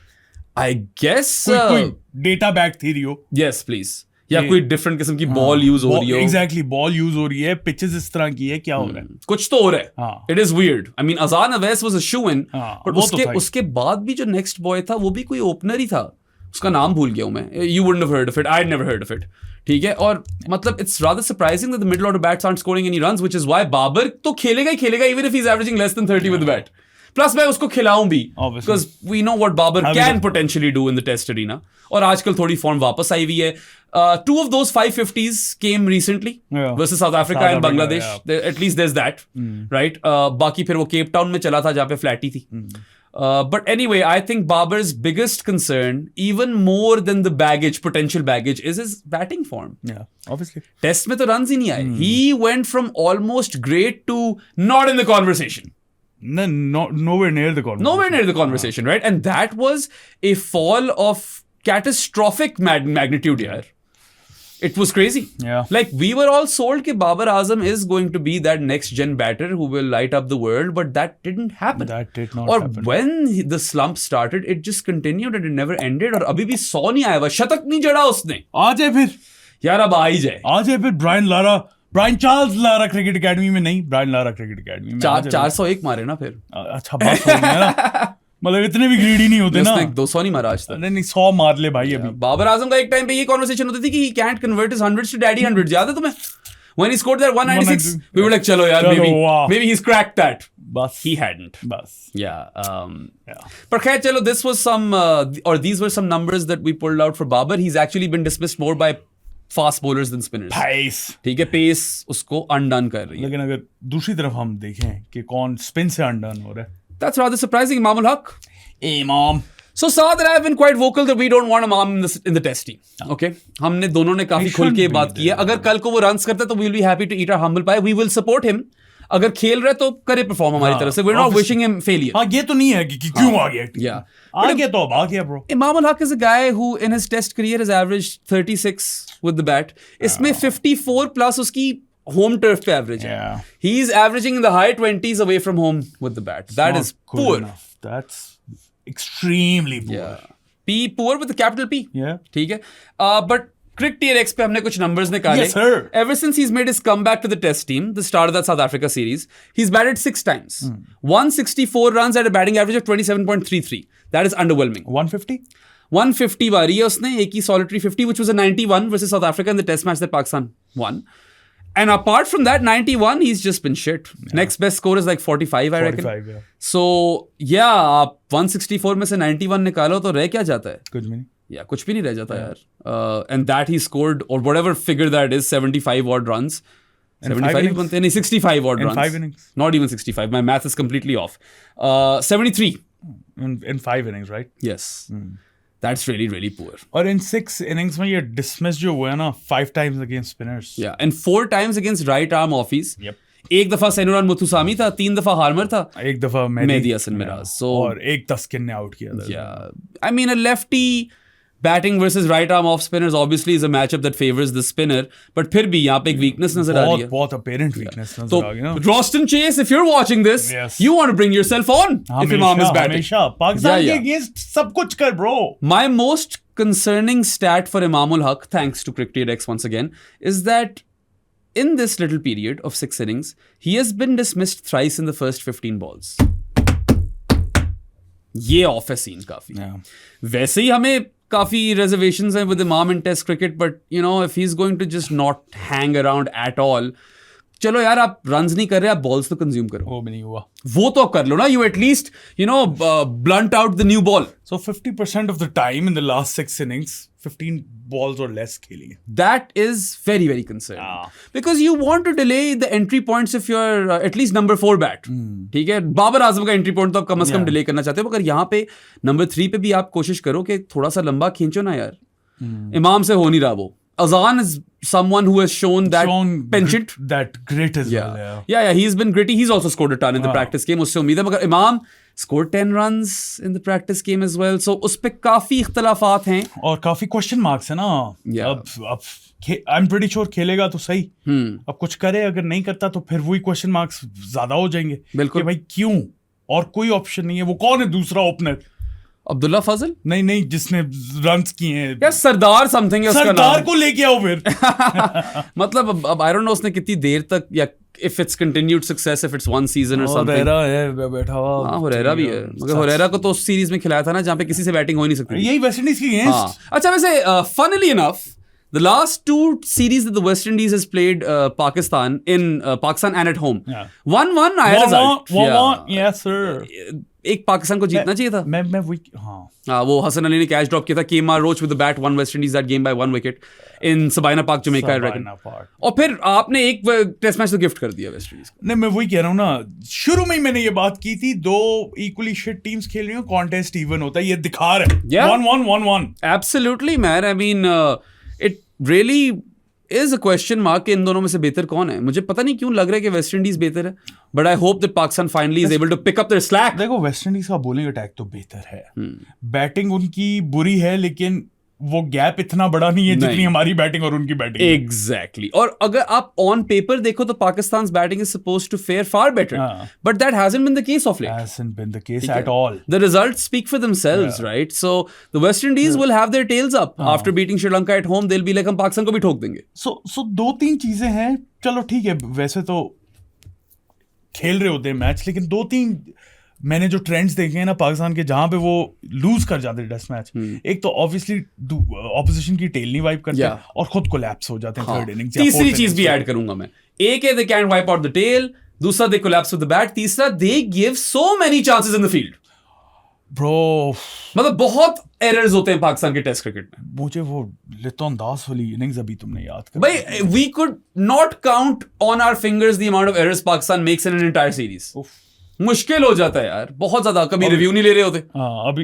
I guess कोई डेटा बैक थ्योरी हो. Yes, please. या कोई डिफरेंट किस्म की बॉल यूज हो रही हो. Exactly, बॉल यूज हो रही है, पिचेस इस तरह की है, क्या हो रहा है? कुछ तो हो रहा है. It is weird. I mean, Azan Awais was a shoo-in, but उसके बाद भी जो नेक्स्ट बॉय था वो भी कोई ओपनर ही था. उसका नाम भूल गया हूं मैं. You wouldn't have heard of it. I'd never heard of it. ठीक है. और मतलब it's rather surprising that the middle order bats aren't scoring any runs, which is why Babar तो खेलेगा ही खेलेगा even if he's averaging less than 30 with the bat. Plus मैं उसको खिलाऊं भी, because we know what Babar can potentially do in the test arena. और आजकल थोड़ी form वापस आई हुई है. 2 of those 550s came recently versus South Africa and Bangladesh. At least there's that, right? बाकी फिर वो केप टाउन में चला था जहाँ पे फ्लैटी थी. But anyway, I think Babar's biggest concern, even more than the baggage, potential baggage, is his batting form. Yeah, obviously. Test में तो runs ही नहीं आए. He went from almost great to not in the conversation. Nowhere near the conversation. Nowhere near the conversation, right? And that was a fall of catastrophic magnitude, yaar. It was crazy. Yeah. Like we were all sold that Babar Azam is going to be that next gen batter who will light up the world, but that didn't happen. That did not happen. Or when the slump started, it just continued and it never ended. और अभी भी 100 नहीं आया हुआ, शतक नहीं जड़ा उसने. आ जाए फिर. यार अब आ ही जाए. आ जाए फिर. Brian Charles Lara cricket academy में नहीं, ब्रायन लारा क्रिकेट एकेडमी में. 401 मारे ना फिर. अच्छा बात हो गया ना. मतलब इतने भी ग्रीडी नहीं होते ना. 200 नहीं मारा आज तक. नहीं 100 मार ले भाई अभी. बाबर आजम का एक टाइम पे ये कॉन्वर्सेशन होती थी कि he can't convert his hundreds to daddy hundreds. याद है तुम्हें? When he scored that 196, we were like, चलो यार, maybe he's cracked that. बस. He hadn't. बस. Yeah. पर खैर चलो, this was some or these were some numbers that we pulled out for Babar. He's actually been dismissed more by fast bowlers than spinners. Pace. ठीक है, pace उसको undone कर रही है. लेकिन अगर दूसरी तरफ हम देखें कि कौन स्पिन से undone हो रहा है. That's rather surprising. Imam Haq. Imam. So Saad and I have been quite vocal that we don't want Imam in the test team. Okay. हमने दोनों ने काफी खुल के बात की है. अगर कल को वो runs करता है तो we'll be happy to eat our humble pie. We will support him. अगर खेल रहा है तो करे perform हमारी तरफ से. We're not wishing him failure. हाँ, ये तो नहीं है कि क्यों आ गया. Yeah. आ गया तो अब आ गया bro. Imam Haq is a guy who in his test career has averaged 36 with the bat. इसमें 54 plus उसकी home turf पे average है. Yeah. He's averaging in the high 20s away from home with the bat. That is poor. Enough. That's extremely poor. Yeah. Poor with a capital P. Yeah. ठीक है. But Cricket Tier X पे हमने कुछ numbers निकाले. Yes, sir. Ever since he's made his comeback to the test team, the start of that South Africa series, he's batted 6 times. 164 runs at a batting average of 27.33. That is underwhelming. 150? 150 मारी है उसने, एक ही solitary 50, which was a 91 versus South Africa in the test match that Pakistan won. And apart from that 91, he's just been shit. Yeah. Next best score is like 45, I reckon. 45, yeah. So, yeah, आप 164 में से 91 निकालो तो रह क्या जाता है? कुछ भी नहीं. Yeah, कुछ भी नहीं रह जाता यार. And that he scored, or whatever figure that is, 75 odd runs. 75 बनते नहीं, 65 odd runs. In 5 innings. Not even 65. My math is completely off. 73. In 5 innings, right? Yes. That's really, really poor. और in 6 innings में ये dismiss जो हुआ है ना, 5 times against spinners. Yeah, and 4 times against right arm offies. Yep. एक दफा सैनुरान मुथुसामी था, 3 दफा हार्मर था, एक दफा मेहदी हसन मिराज. So और एक तस्किन ने आउट किया था. Yeah, I mean a lefty batting versus right arm off spinners obviously is a matchup that favors the spinner, but फिर भी यहाँ पे एक weakness नजर आ रही है. बहुत apparent weakness नजर आ गई ना. Roston Chase, if you're watching this, yes. you want to bring yourself on if Imam is batting. हमेशा पाकिस्तान के against सब कुछ कर bro. My most concerning stat for Imamul Haq, thanks to Cricket X once again, is that in this little period of 6 innings, he has been dismissed thrice in the first 15 balls. ये of है scene काफी. वैसे ही हमें काफी reservations हैं with Imam in Test cricket, but you know if he's going to just not hang around at all, चलो यार आप runs नहीं कर रहे, आप balls तो consume करो. वो भी नहीं हुआ. वो तो कर लो ना. You at least blunt out the new ball. So 50% of the time in the last 6 innings, 15 balls or less खेली. That is very, very concerning. Because you want to delay the entry points if you're at least number 4 bat. ठीक है. बाबर आजम का entry point तो आप कम से कम delay करना चाहते हो, मगर यहाँ पे number 3 पे भी आप कोशिश करो कि थोड़ा सा लंबा खींचो ना यार. इमाम से हो नहीं रहा वो. Azan is someone who has shown that penchant. That grit as well. Yeah, he's been gritty. He's also scored a ton in the practice game. उससे उम्मीद है, मगर इमाम scored 10 runs in the practice game as well. So उस पे काफी इख्तलाफात हैं. और काफी question marks है ना. अब I'm pretty sure खेलेगा तो सही. अब कुछ करे, अगर नहीं करता तो फिर वही question marks ज्यादा हो जाएंगे. बिल्कुल. कि भाई क्यों? और कोई ऑप्शन नहीं है. वो कौन है दूसरा ओपनर? अब्दुल्ला फजल? नहीं, जिसने रन्स किए हैं. यार सरदार समथिंग है उसका नाम. सरदार को लेके आओ फिर. मतलब अब आई डोंट नो उसने कितनी देर तक, या if it's continued success, if it's one season or something. Huraira है बैठा हुआ. हाँ, हुरैरा भी है, मगर हुरैरा को तो उस सीरीज में खिलाया था ना जहाँ पे किसी से बैटिंग हो ही नहीं सकती. यही वेस्ट इंडीज की अगेंस्ट. अच्छा, वैसे funnily enough, the last 2 series that the West Indies has played Pakistan and at home, 1-1 आया result. 1-1, yes sir. एक पाकिस्तान को जीतना चाहिए था. मैं हाँ, वो हसन अली ने कैच ड्रॉप किया था. Kemar Roach with the bat won West Indies that game by 1 wicket in Sabina Park, Jamaica, I reckon. और फिर आपने एक टेस्ट मैच तो गिफ्ट कर दिया वेस्ट इंडीज को. नहीं, मैं वही कह रहा हूँ ना, शुरू में ही मैंने ये बात की थी. 2 इक्वली शिट टीम्स खेल रही हो, कॉन्टेस्ट इवन होता है. ये दिखा रहा है 1-1. Absolutely man. I mean it really is a question mark कि इन दोनों में से बेहतर कौन है. मुझे पता नहीं क्यों लग रहा है कि वेस्ट इंडीज बेहतर है, but I hope that Pakistan finally is able to pick up their slack. देखो, वेस्ट इंडीज का बॉलिंग अटैक तो बेहतर है. बैटिंग उनकी बुरी है, लेकिन वो गैप इतना बड़ा नहीं है जितनी हमारी बैटिंग और उनकी बैटिंग। एग्जैक्टली और अगर आप ऑन पेपर देखो तो Pakistan's batting is supposed to fare far better, but that hasn't been the case of late. Hasn't been the case at all. The results speak for themselves, right? So the West Indies will have their tails up after beating Sri Lanka at home. They'll be like हम पाकिस्तान को भी ठोक देंगे. So दो तीन चीजें हैं, चलो ठीक है, वैसे तो खेल रहे होते हैं मैच, लेकिन दो तीन मैंने जो ट्रेंड्स देखे हैं ना पाकिस्तान के, जहां पे वो लूज कर जाते हैं टेस्ट मैच, एक तो ऑब्वियसली ऑपोजिशन की टेल नहीं वाइप करते और खुद कोलैप्स हो जाते हैं थर्ड इनिंग्स। तीसरी चीज भी ऐड करूंगा मैं, एक है they can't wipe out the tail, दूसरा they collapse with the bat, तीसरा they give so many chances in the field. Bro मतलब बहुत एरर्स होते हैं पाकिस्तान के टेस्ट क्रिकेट में। मुझे वो लिटन दास वाली इनिंग्स अभी तुमने याद कर, भाई we could not count on our fingers the amount of errors Pakistan makes in an entire series. मुश्किल हो जाता है यार, बहुत ज्यादा। कभी रिव्यू नहीं ले रहे होते अभी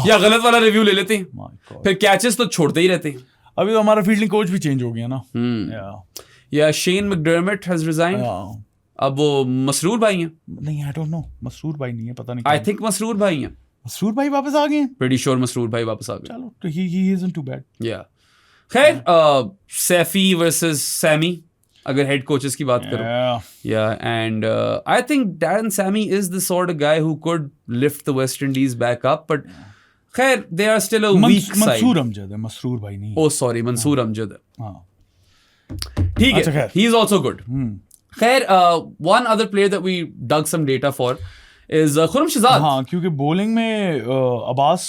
या गलत वाला रिव्यू ले लेते हैं, फिर कैचेस तो छोड़ते ही रहते हैं। अभी तो हमारा फील्डिंग कोच भी चेंज हो गया ना, या शेन मैकडर्मिट हैज रिजाइंड। अब वो मसरूर भाई हैं? नहीं, आई डोंट नो, मसरूर भाई नहीं है, पता नहीं। आई थिंक मसरूर भाई हैं। मसरूर भाई वापस आ गए हैं, प्रीटी श्योर मसरूर भाई वापस आ गए। चलो तो ही इजंट टू बैड। या खैर सैफी वर्सेस सैमी अगर हेड कोचेस की बात करो, या and I think Darren Sammy is the sort of guy who could lift the West Indies back up, but खैर they are still a weak side. Mansoor Amjad है, मसरूर भाई नहीं। ओह सॉरी, मंसूर अमजद है, ठीक है, ही इज आल्सो गुड। खैर one other player that we dug some data for is Khurram Shahzad. हाँ, क्योंकि बॉलिंग में अब्बास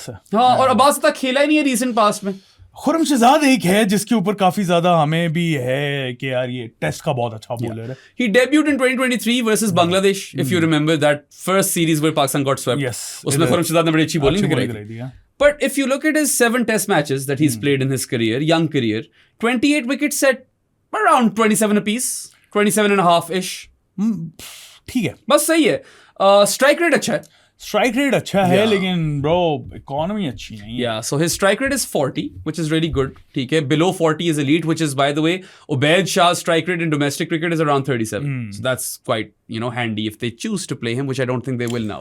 है। हाँ, और अब्बास तक खेला ही नहीं है रीसेंट पास्ट में। खुरम शहजाद एक है जिसके ऊपर काफी ज्यादा हमें भी है कि यार ये टेस्ट का बहुत अच्छा बॉलर है। He debuted in 2023 versus Bangladesh, if you remember that first series where Pakistan got swept. Yes, उसमें खुरम शहजाद ने बड़ी अच्छी बॉलिंग कराई थी। But if you look at his 7 test matches that he's played in his career, young career, 28 wickets at around 27 apiece, 27 and a half ish. ठीक है, बस सही है। स्ट्राइक रेट अच्छा है, स्ट्राइक रेट अच्छा है, लेकिन ब्रो इकोनॉमी अच्छी नहीं है। Yeah, so his strike rate is 40, which is really good. ठीक है, below 40 is elite, which is by the way, Ubaid Shah's strike rate in domestic cricket is around 37. So that's quite, handy if they choose to play him, which I don't think they will now.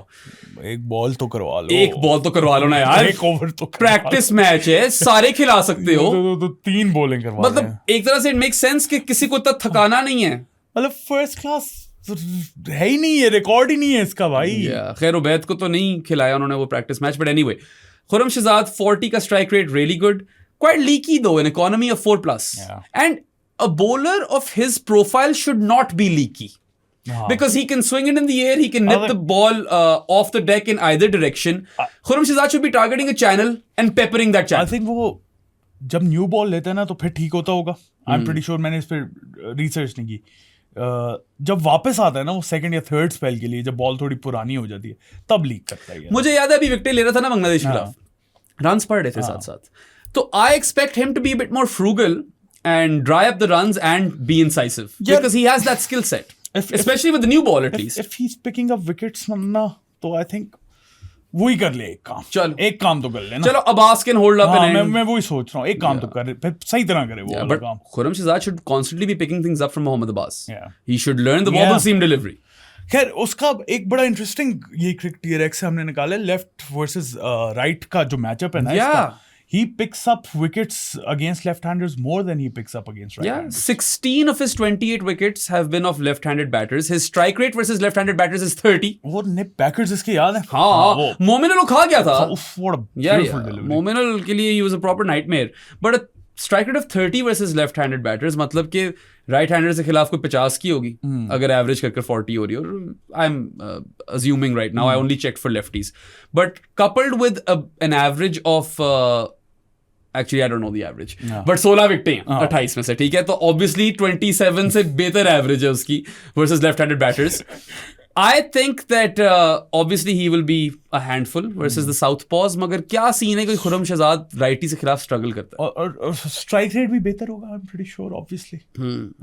एक ball तो करवा लो ना यार, एक over तो practice match है, सारे खिला सकते हो। तो 3 बॉलिंग करवा, मतलब एक तरह से इट मेक्स सेंस कि किसी को इतना थकाना नहीं है। मतलब फर्स्ट क्लास है ही नहीं है, रिकॉर्ड ही नहीं है इसका भाई। खैर उबैद को तो नहीं खिलाया उन्होंने वो practice match, but anyway Khurram Shahzad 40 का strike rate, really good, quite leaky though, an economy of 4+, and a bowler of his profile should not be leaky because he can swing it in the air, he can nip the ball off the deck in either direction. Khurram Shahzad should be targeting a channel and peppering that channel. I think वो जब new ball लेते हैं ना तो फिर ठीक होता होगा। आई एम प्रीटी श्योर, मैंने इस पर रिसर्च नहीं की। जब वापस आता है ना वो सेकंड या थर्ड स्पेल के लिए, जब बॉल थोड़ी पुरानी हो जाती है तब लीक करता है। मुझे याद है अभी विकेट ले रहा था ना बांग्लादेश के खिलाफ, रन्स पड़ रहे थे साथ साथ, तो I expect him to be bit more frugal and dry up the runs and be incisive, because he has that skill set, especially with the new ball at least. If he's picking up wickets ना, तो I think वो ही कर ले एक काम। चलो एक काम तो कर ले ना। चलो Abbas can hold up an end. मैं वही सोच रहा हूँ, एक काम तो कर, फिर सही तरह करे वो वाला काम। Khurram Shahzad should constantly be picking things up from Mohammad Abbas. He should learn the bobble seam delivery. खैर उसका एक बड़ा इंटरेस्टिंग ये क्रिकेट से हमने निकाला, लेफ्ट वर्सेस राइट का जो मैचअप है ना इसका, he picks up wickets against left-handers more than he picks up against right-handers. 16 of his 28 wickets have been of left-handed batters. His strike rate versus left-handed batters is 30. वो nip backers इसके याद है? हाँ, मोमिनल खा गया था। What a beautiful delivery. मोमिनल के लिए he was a proper nightmare. But a strike rate of 30 versus left-handed batters, मतलब कि right-hander से खिलाफ कोई 50 की होगी अगर एवरेज कर 40 हो रही हो। I'm assuming right now, I only checked for lefties. But coupled with an average of actually I don't know the average, but 16 विकेटें हैं 28 में से, ठीक है, तो obviously 27 से बेहतर एवरेज है उसकी versus left-handed batters. I think that obviously he will be a handful versus the southpaws, मगर क्या सीन है कि खुरम शहजाद राइटी से खिलाफ स्ट्रगल करता है, और स्ट्राइक रेट भी बेहतर होगा, I'm pretty sure obviously.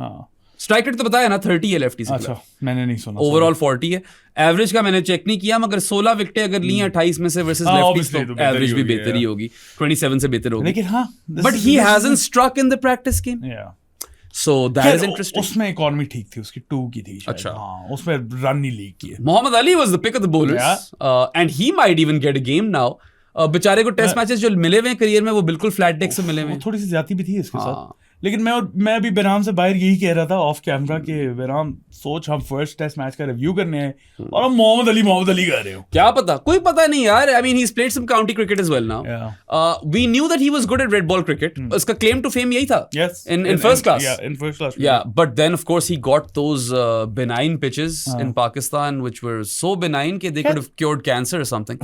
हाँ, स्ट्राइक रेट तो बताया ना 30 है लेफ्टी से। अच्छा, मैंने नहीं सुना। ओवरऑल 40 है, एवरेज का मैंने चेक नहीं किया, मगर 16 विकेटें अगर ली 28 में से वर्सेस लेफ्टीज तो एवरेज भी बेहतर ही होगी, 27 से बेहतर होगी। लेकिन हाँ, but he hasn't struck in the practice game, so that is interesting. उसमें इकोनॉमी ठीक थी उसकी, 2 की थी शायद। अच्छा, हाँ, उसमें रन नहीं लीक किए। Mohammad Ali was the pick of the bowlers and he might even get a game now. बेचारे को टेस्ट मैचेस जो मिले हुए हैं करियर में वो बिल्कुल फ्लैट डेक से मिले हुए हैं। थोड़ी सी ज्यादती भी थी इसके साथ, लेकिन मैं अभी बेराम से बाहर यही कह रहा था ऑफ कैमरा कि बेराम सोच हम फर्स्ट टेस्ट मैच का रिव्यू करने आए और हम मोहम्मद अली कर रहे हो। क्या पता, कोई पता नहीं यार। I mean he has played some county cricket as well now. We knew that he was good at red ball cricket. उसका क्लेम टू फेम यही था इन फर्स्ट क्लास। या but then of course he got those benign pitches in Pakistan which were so benign कि they could have cured cancer or something.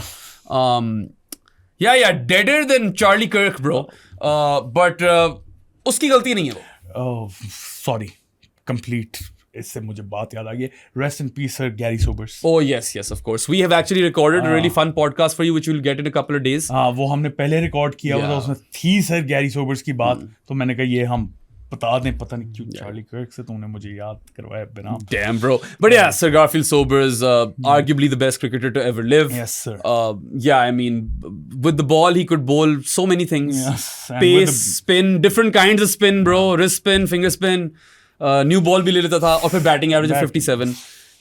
Yeah, deader than Charlie Kirk, bro. But उसकी गलती नहीं है वो। Sorry, complete इससे मुझे बात याद आ गई। Rest in peace sir Garry Sobers. Oh yes, of course. We have actually recorded a really fun podcast for you which we'll get in a couple of days. हाँ, वो हमने पहले रिकॉर्ड किया हुआ था, उसमें थी सर गैरी सोबर्स की बात, तो मैंने कहा ये हम बता दें, पता नहीं क्यों चार्ली कर्क से तुमने मुझे याद करवाया बिना। Damn, bro. But yeah, Sir Garfield Sobers, arguably the best cricketer to ever live. Yes, sir. Yeah, I mean, with the ball, he could bowl so many things. Yes. Pace, spin, different kinds of spin, bro. Wrist spin, finger spin. New ball भी ले लेता था, और फिर batting average of 57.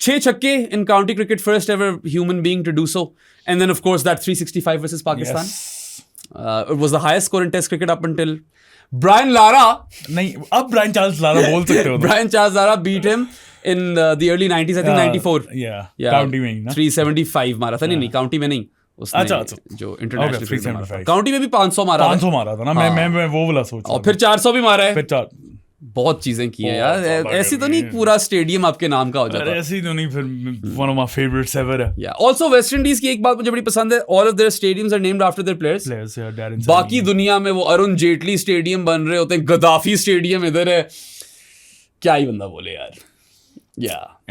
6 छक्के in county cricket, first ever human being to do so. And then, of course, that 365 versus Pakistan. Yes. It was the highest score in Test cricket up until Brian Lara. नहीं, अब Brian Charles Lara बोल सकते हो। Brian Charles Lara beat him in the early 90s, I think 94. Yeah. County में ही ना। 375 मारा था, नहीं county में नहीं, उसने जो इंटरनेशनल क्रिकेट मारा था। काउंटी में भी 500 मारा था ना। मैं वो वाला सोच रहा था। और फिर 400 भी मारा है। फिर बहुत चीजें की हैं यार। ऐसी तो नहीं पूरा स्टेडियम आपके नाम का हो जाता। ऐसी तो नहीं, फिर one of my favorites ever है। Yeah. Also वेस्ट इंडीज की एक बात मुझे बड़ी पसंद है, all of their stadiums are named after their players. बाकी दुनिया में वो अरुण जेटली स्टेडियम बन रहे होते हैं, गद्दाफी स्टेडियम इधर है, क्या ही बंदा बोले यार।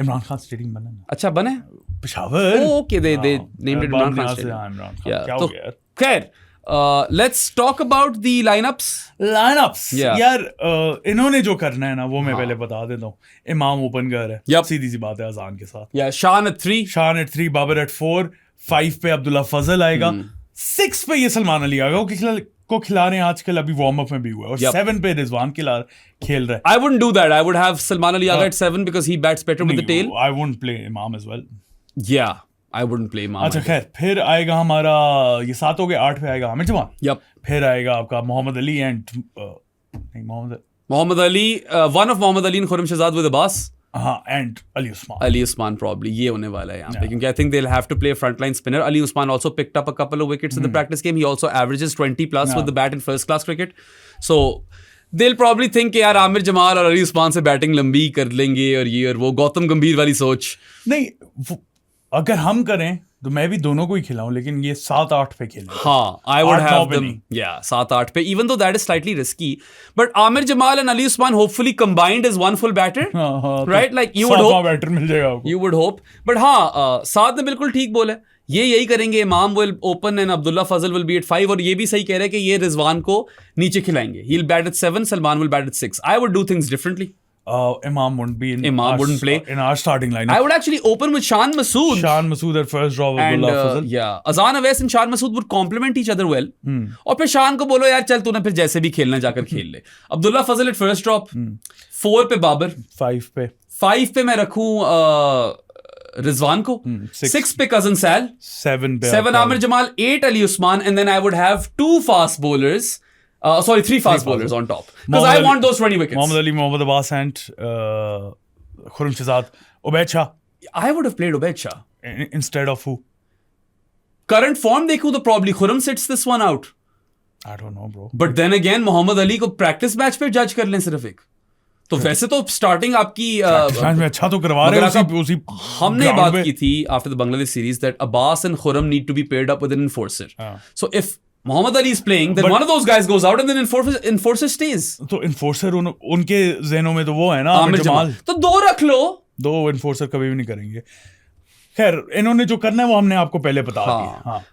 इमरान खान स्टेडियम बना ना। अच्छा बने Peshawar. Okay, they named it Imran Khan stadium. क्या हो गया? खैर, let's talk about the lineups. यार इन्होंने जो करना है ना वो मैं पहले बता देता हूँ। इमाम ओपन कर है, सीधी सी बात है, अजान के साथ। शान at 3, बाबर at 4, 5 पे अब्दुल्ला फजल आएगा, 6 पे ये सलमान अली आएगा को खिला रहे हैं आजकल, अभी वार्म अप में भी हुआ है, और 7 पे रिजवान खेल रहा है। I wouldn't do that. I would have Salman Ali Agha at 7 because he bats better with the tail. I wouldn't play Imam as well. Yeah. I wouldn't play Imam. अच्छा खैर, फिर आएगा हमारा ये 7 हो गए, 8 पे आएगा आमिर जमान। Yep. फिर आएगा आपका Mohammad Ali and Mohammad Ali, one of Mohammad Ali and Khurram Shahzad with Abbas. हाँ, एंड अली उस्मान probably ये होने वाला है यहाँ पे, क्योंकि I think they'll have to play a frontline spinner. Ali Usman also picked up a couple of wickets in the practice game. He also averages 20 plus with the bat in first class cricket. So they'll probably think कि यार आमिर जमाल और अली उस्मान से batting लंबी कर लेंगे, और ये और वो गौतम गंभीर वाली सोच नहीं। अगर हम करें तो मैं भी दोनों को ही खिलाऊं, लेकिन ये 7-8 पे खेलें। हाँ, I would have them, 7-8 पे, even though that is slightly risky. But Amir Jamal and Ali Usman hopefully combined as one full batter, right? Like you would hope better मिल जाएगा आपको। You would hope. But हाँ, साद ने बिल्कुल ठीक बोला, ये यही करेंगे। इमाम will open and Abdullah Fazal will be at 5, और ये भी सही कह रहे हैं कि ये रिजवान को नीचे खिलाएंगे। He'll bat at 7, Salman will bat at 6. I would do things differently. Imam wouldn't play in our starting lineup. I would actually open with Shan Masood. At first draw with Abdullah Fazal. Yeah, Azan Awais and Shan Masood would complement each other well. और फिर शान को बोलो यार चल तूने फिर जैसे भी खेलना जाकर खेल ले। अब्दुल्ला फजल at first drop, 4 पे बाबर, 5 पे मैं रखूं रिजवान को, 6 पे कजन सैल, 7 Aamir Jamal, 8 Ali Usman, and then I would have 2 fast bowlers. 3 fast bowlers on top. Because I want those 20 wickets. Mohammad Ali, Mohammad Abbas and Khurram Shahzad, Ubaid Shah. I would have played Ubaid Shah. Instead of who? Current form देखूं तो probably Khurram sits this one out. I don't know, bro. But then again, Mohammad Ali को practice match पे judge कर लें सिर्फ एक। तो वैसे तो स्टार्टिंग आपकी में अच्छा तो करवा रहे हैं उसी हमने बात की थी after the Bangladesh series that Abbas and Khurram need to be paired up with an enforcer. So if Mohammad Ali is playing, then one of those guys goes out and then enforcer stays. तो enforcer उनके ज़हनों में तो वो है ना आमिर जमाल, तो 2 रख लो। 2 enforcer कभी भी नहीं करेंगे। खैर, इन्होंने जो करना है वो हमने आपको पहले बता दिया। हाँ,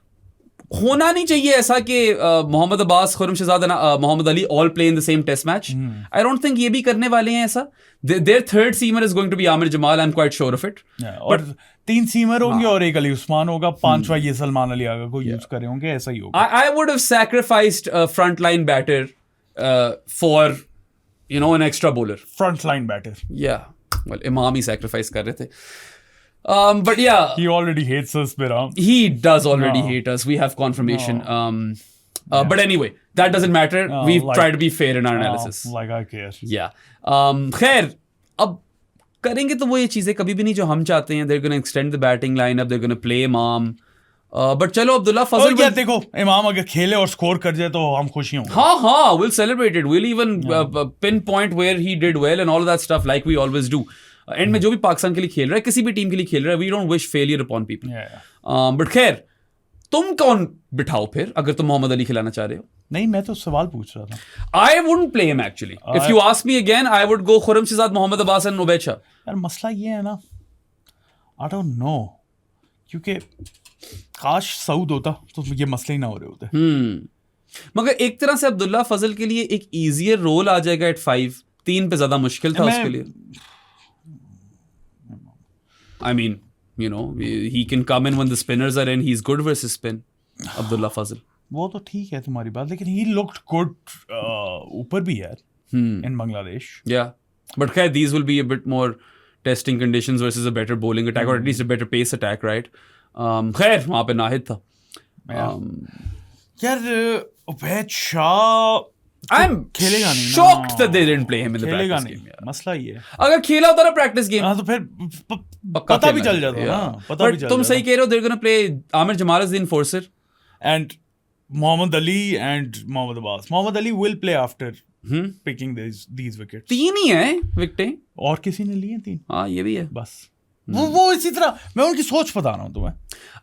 होना नहीं चाहिए ऐसा कि Mohammad Abbas, Khurram Shahzad, Mohammad Ali all play in the same test match. I don't think ये भी करने वाले हैं ऐसा। Their third seamer is going to be Amir Jamal. I'm quite sure of it. और 3 सीमर होंगे और 1 अली उस्मान होगा, 5वां ये सलमान अली आगा को यूज करे होंगे, ऐसा ही होगा। I would have sacrificed a frontline batter for an extra bowler. Frontline batter. Yeah. Well, इमाम ही sacrifice कर रहे थे। But yeah, he already hates us, Biram. He does already hate us. We have confirmation. But anyway, that doesn't matter. We've tried to be fair in our analysis. Like I care. Yeah. खैर अब करेंगे तो वो ये चीजें कभी भी नहीं जो हम चाहते हैं. They're going to extend the batting lineup. They're going to play Imam. But चलो अब्दुल्ला फजल. क्या देखो इमाम अगर खेले और स्कोर कर जाए तो हम खुशी होंगे. हाँ, we'll celebrate it. We'll even pinpoint where he did well and all of that stuff like we always do. And में जो भी पाकिस्तान के लिए खेल रहा है, किसी भी टीम के लिए खेल रहा है, we don't wish failure upon people. But खैर, तुम कौन बिठाओ फिर अगर तुम मोहम्मद अली खिलाना चाह रहे हो? नहीं, मैं तो सवाल पूछ रहा था. I wouldn't play him actually. If you ask me again, I would go Khurram Shahzad, Mohammad Abbas and Ubaid Shah. यार मसला ये है ना, आई डोंट नो, क्योंकि काश सऊद होता तो ये मसले ही ना हो रहे होते. मगर एक तरह से अब्दुल्ला फजल के लिए एक इजियर रोल आ जाएगा एट 5. 3 पे ज्यादा मुश्किल था उसके लिए. I mean, you know, he can come in when the spinners are in. He's good versus spin. Abdullah Fazal. वो तो ठीक है तुम्हारी बात, लेकिन he looked good ऊपर भी यार in Bangladesh. Yeah, but खैर these will be a bit more testing conditions versus a better bowling attack or at least a better pace attack, right? खैर वहाँ पे नाहिद था. यार उबैद शाह I'm खेलेगा नहीं. Shocked that they didn't play him in the practice game. मसला ये है. अगर खेला होता ना प्रैक्टिस गेम, हाँ तो फिर पता भी चल जाता ना. पता भी चल तुम सही कह रहे हो. They're gonna play Amir Jamal as the enforcer and Mohammad Ali and Mohammad Abbas. Mohammad Ali will play after picking these wickets. 3 ही है विकेटें और किसी ने लिए 3. हाँ ये भी है बस. वो इसी तरह मैं उनकी सोच बता रहा हूँ तुम्हें.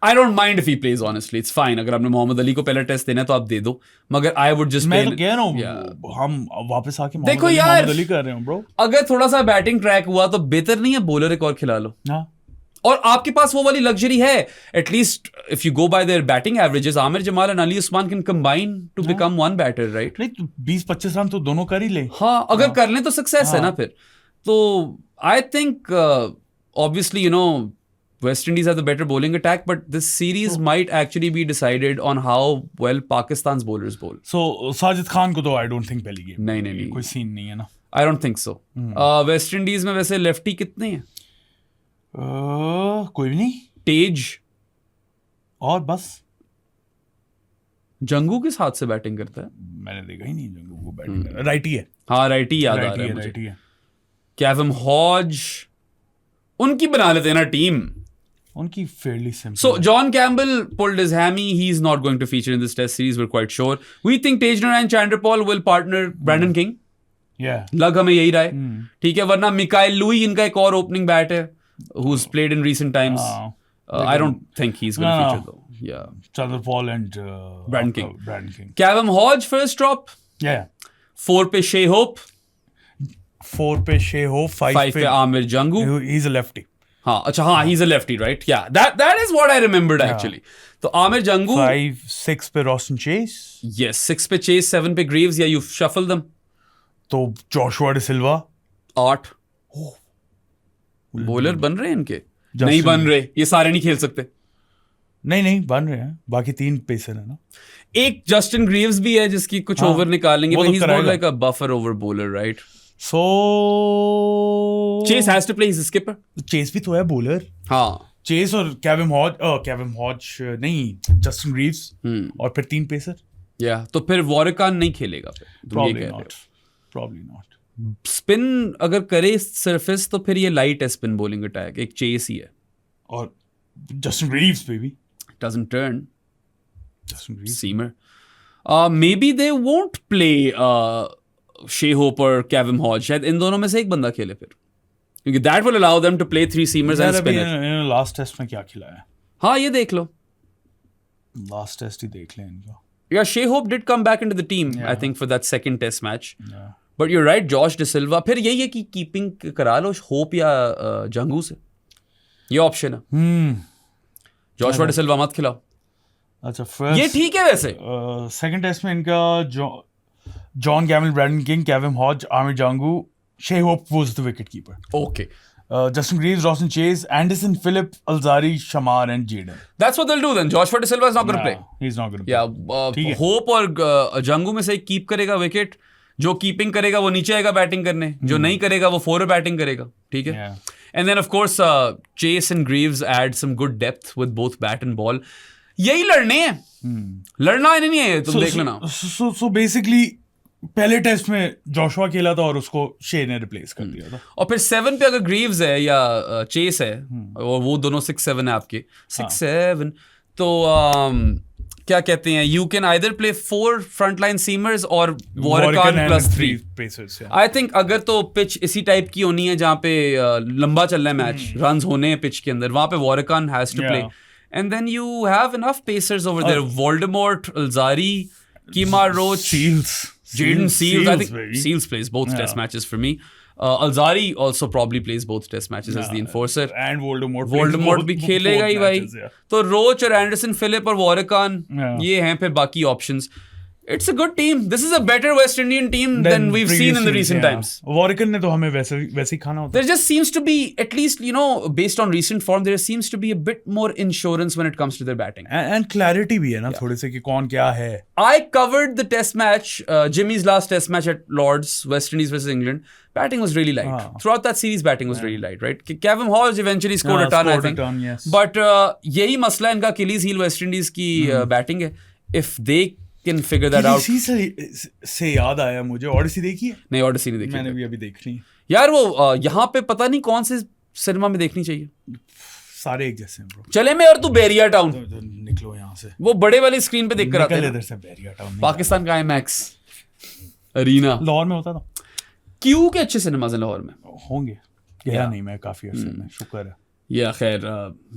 I don't mind if he plays honestly. It's fine. अगर आपने मोहम्मद अली को पहला टेस्ट देना है तो आप दे दो. मगर I would just मैं तो कह रहा हूँ हम वापस आके मोहम्मद अली कर रहे हो ब्रो. अगर थोड़ा सा बैटिंग ट्रैक हुआ तो बेहतर नहीं है बॉलर एक और खिला लो. हाँ. और आपके पास वो वाली लग्जरी है. At least if you go by their batting averages, Aamir Jamal and Ali Usman can combine to become one batter, right? नहीं 20-25 रन तो दोनों कर ही ले. हाँ, अगर कर लें तो सक्सेस है ना फिर. तो I think obviously, you know, West Indies have the better bowling attack, but this series might actually be decided on how well Pakistan's bowlers bowl. So Sajid Khan को तो I don't think पहली game. नहीं कोई scene नहीं है ना. I don't think so. West Indies में वैसे लेफ्टी कितने हैं? कोई भी नहीं. तेज और बस. जंगू किस हाथ से बैटिंग करता है? मैंने देखा ही नहीं जंगू को बैटिंग करता. राइटी है. हाँ राइटी याद आ रहा है मुझे. कैवम हॉज उनकी बना लेते हैं ना टीम. उनकी fairly simple. So John Campbell pulled his hammy. He's not going to feature in this test series. We're quite sure. We think Tejner and Chanderpaul will partner Brandon King. Yeah. लग हमें यही रहा है. ठीक है. वरना Mikail Louis इनका एक और ओपनिंग बैट है, who's played in recent times. I don't think he's going to feature though. Yeah. Chanderpaul and Brandon King. Cavum Hodge first drop. Yeah. 4 पे Shai Hope. 4 पे Shai Hope. 5 पे Amir Jangu. He's a lefty. हाँ अच्छा हाँ he's a lefty, right? Yeah, that is what I remembered actually. तो आमिर जंगू 5-6 पे Roshan Chase. Yes, 6 पे Chase, 7 पे Graves. या you shuffle them. तो Joshua De Silva 8. बॉलर बन रहे हैं इनके? नहीं बन रहे. ये सारे नहीं खेल सकते. नहीं बन रहे हैं. बाकी 3 पेसर है ना. एक जस्टिन ग्रीव्स भी है जिसकी कुछ ओवर निकालेंगे. But he's more like a buffer over bowler, right? So Chase has to play. He's a skipper. Chase भी तो है bowler. हाँ. Chase और Cavum Hodge नहीं, Justin Reeves और फिर 3 पेसर. Yeah. तो फिर वॉरिकान नहीं खेलेगा फिर. Probably not. स्पिन अगर करे सरफेस तो फिर ये लाइट है स्पिन बॉलिंग अटैक. एक चेस ही है. और Justin Reeves baby doesn't turn. Justin Reeves. Seamer. Maybe they won't play Shai Hope और Cavum Hodge. शायद इन दोनों में से एक बंदा खेले फिर, क्योंकि that will allow them to play 3 seamers and spinner. Last test में क्या खिलाया? हाँ ये देख लो. लास्ट टेस्ट ही देख लें इनका. Yeah, Shai Hope did come back into the team, I think, for that second test match. Yeah. But you're right, Josh De Silva. फिर यही है कि कीपिंग करा लो होप या जंगू से. ये ऑप्शन है. Joshua De Silva मत खिलाओ. अच्छा फर्स्ट ये ठीक है वैसे. सेकंड टेस्ट में इनका John Campbell, Brandon King, Cavum Hodge, Amir Jangu, Shai Hope was the wicket keeper. Okay. Justin Reeves, Roshan Chase, Anderson, Phillip, Alzari, Shamar and Jaden. That's what they'll do then. Joshua De Silva is not going to play. He's not going to play. Yeah. Hope और Jangu में से एक keep करेगा wicket. जो keeping करेगा वो नीचे आएगा बैटिंग करने. जो नहीं करेगा वो 4 बैटिंग करेगा. ठीक है. And then, of course, Chase and Greaves add some good depth with both bat and ball. यही लड़ने हैं, लड़ना नहीं है, तुम देख लेना. So basically पहले टेस्ट में जोशुआ खेला था और उसको शे ने रिप्लेस कर दिया था. और फिर 7 पे अगर ग्रीव्स है या चेस है और वो दोनों 6-7 है आपके 6-7, तो क्या कहते हैं, you can either play 4 frontline seamers और वॉरकान प्लस 3 पेसर्स. आई थिंक अगर तो पिच इसी टाइप की होनी है जहाँ पे लंबा चल रहा है मैच, रन्स होने हैं पिच के अंदर, वहां पे Warrican has to play. And then you have enough pacers over there. Voldemort, Alzarri, Kemar Roach, Jaden Seals. I think Seals plays both test matches for me. Alzari also probably plays both test matches as the enforcer. And Voldemort भी खेलेगा ही भाई. तो रोच और Anderson, Philip और वॉरकान, ये हैं फिर बाकी options. It's a good team. This is a better West Indian team than we've seen in the recent times. Warrican ने तो हमें वैसे ही खाना होता. There just seems to be, at least, you know, based on recent form, there seems to be a bit more insurance when it comes to their batting. And clarity भी है ना थोड़े से कि कौन क्या है. I covered the test match, Jimmy's last test match at Lords, West Indies versus England. Batting was really light. Throughout that series, batting was really light, right? Kevin Hodge eventually scored a ton, I think. Yes. But यही मसला इनका Achilles heel West Indies की batting है. If they can figure that out. से याद आया मुझे, ओडिसी देखी है? नहीं, ओडिसी नहीं देखी. मैंने भी अभी देखनी है यार. वो यहाँ पे पता नहीं कौन से सिनेमा में देखनी चाहिए. सारे एक जैसे हैं ब्रो. चले मैं और तू बैरिया टाउन निकलो यहाँ से. वो बड़े वाली स्क्रीन पे देख कर आते हैं. इधर से बैरिया टाउन. पाकिस्तान का IMAX अरीना लाहौर में होता था. क्यों के अच्छे सिनेमाज हैं लाहौर में? होंगे, गया नहीं मैं काफी अरसे में, शुक्र है. या खैर,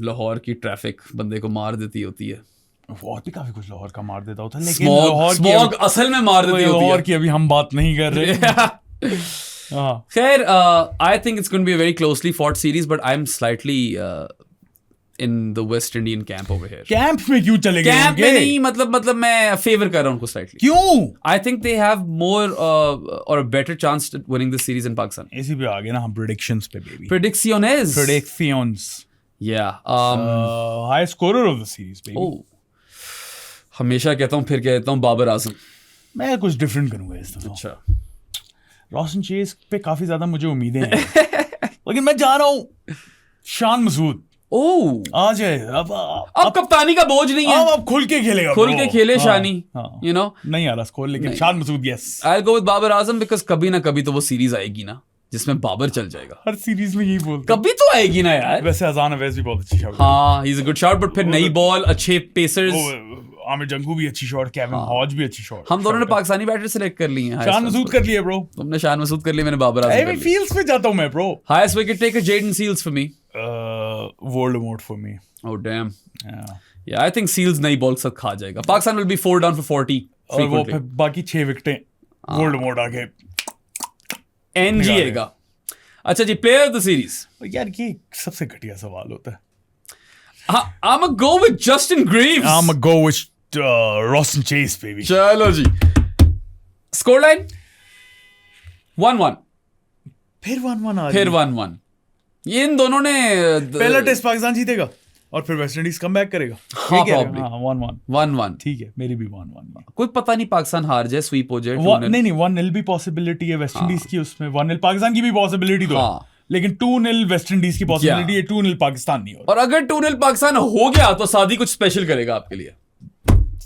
लाहौर की ट्रैफिक बंदे को मार देती होती है. और भी काफी कुछ लाहौर का मार देता होता है, लेकिन लाहौर स्मॉग असल में मार देती होती है. लाहौर की अभी हम बात नहीं कर रहे. खैर, I think it's going to be a very closely fought series, but I am slightly in the West Indian camp over here. Camp में क्यों चले गए? कैंप में नहीं, मतलब मैं फेवर कर रहा हूँ उनको slightly. क्यों? I think they have more or a better chance at winning this series in Pakistan. ऐसी भी आ गए ना हम predictions पे baby. Predictions. Yeah. High scorer of the series baby. Oh. हमेशा कहता हूँ, फिर कहता हूँ बाबर आजम. मैं कुछ डिफरेंट करूंगा इस दफा. अच्छा. रोशन चेस पे काफी ज्यादा मुझे उम्मीदें हैं. लेकिन मैं जा रहा हूँ शान मसूद. आ जाए. अब कप्तानी का बोझ नहीं है. अब खुल के खेलेगा. खुल के खेले शानी. You know. नहीं आ रहा स्कोर, लेकिन Shan Masood yes. I'll go with Babar Azam because कभी ना कभी तो वो सीरीज आएगी ना जिसमें बाबर चल जाएगा. हर सीरीज में यही बोलते. कभी तो आएगी ना यार. वैसे अजान अवैस भी बहुत अच्छी शॉट. हाँ, he's a good shot, but फिर नई बॉल, अच्छे पेसर्स. आमिर जंगू भी अच्छी शॉट, केविन हॉज भी अच्छी शॉट. हम दोनों ने पाकिस्तानी बैटर सिलेक्ट कर लिए हैं. शान मसूद कर लिए ब्रो. तुमने शान मसूद कर लिया, मैंने बाबर आजम कर लिया. फील्ड्स पे जाता हूं मैं bro. Highest wicket taker Jayden Seales for me. Voldemort for me. Oh damn. Yeah, I think Seals नई बॉल साथ खा जाएगा. Pakistan will be 4 down for 40. और वो फिर बाकी 6 विकेटें वोल्डेमॉर्ट आगे एनजीएगा. अच्छा जी, प्लेयर ऑफ द सीरीज. यार ये सबसे घटिया सवाल होता है. I'm gonna go with Justin Greaves. I'm gonna go with Ross and Chase baby. चलो जी. Score line 1-1. फिर 1-1 फिर 1-1. ये इन दोनों ने पहला टेस्ट पाकिस्तान जीतेगा और फिर वेस्ट इंडीज कम बैक करेगा. हाँ, 1-1 ठीक है, मेरी भी 1-1. कोई पता नहीं, पाकिस्तान हार जाए, स्वीप हो जाए. नहीं 1-0 भी पॉसिबिलिटी है वेस्ट इंडीज की. उसमें 1-0 पाकिस्तान की भी पॉसिबिलिटी तो है, लेकिन 2-0 वेस्ट इंडीज की पॉसिबिलिटी है. 2-0 पाकिस्तान नहीं होगा. और अगर 2-0 पाकिस्तान हो गया तो सादी कुछ स्पेशल करेगा आपके लिए.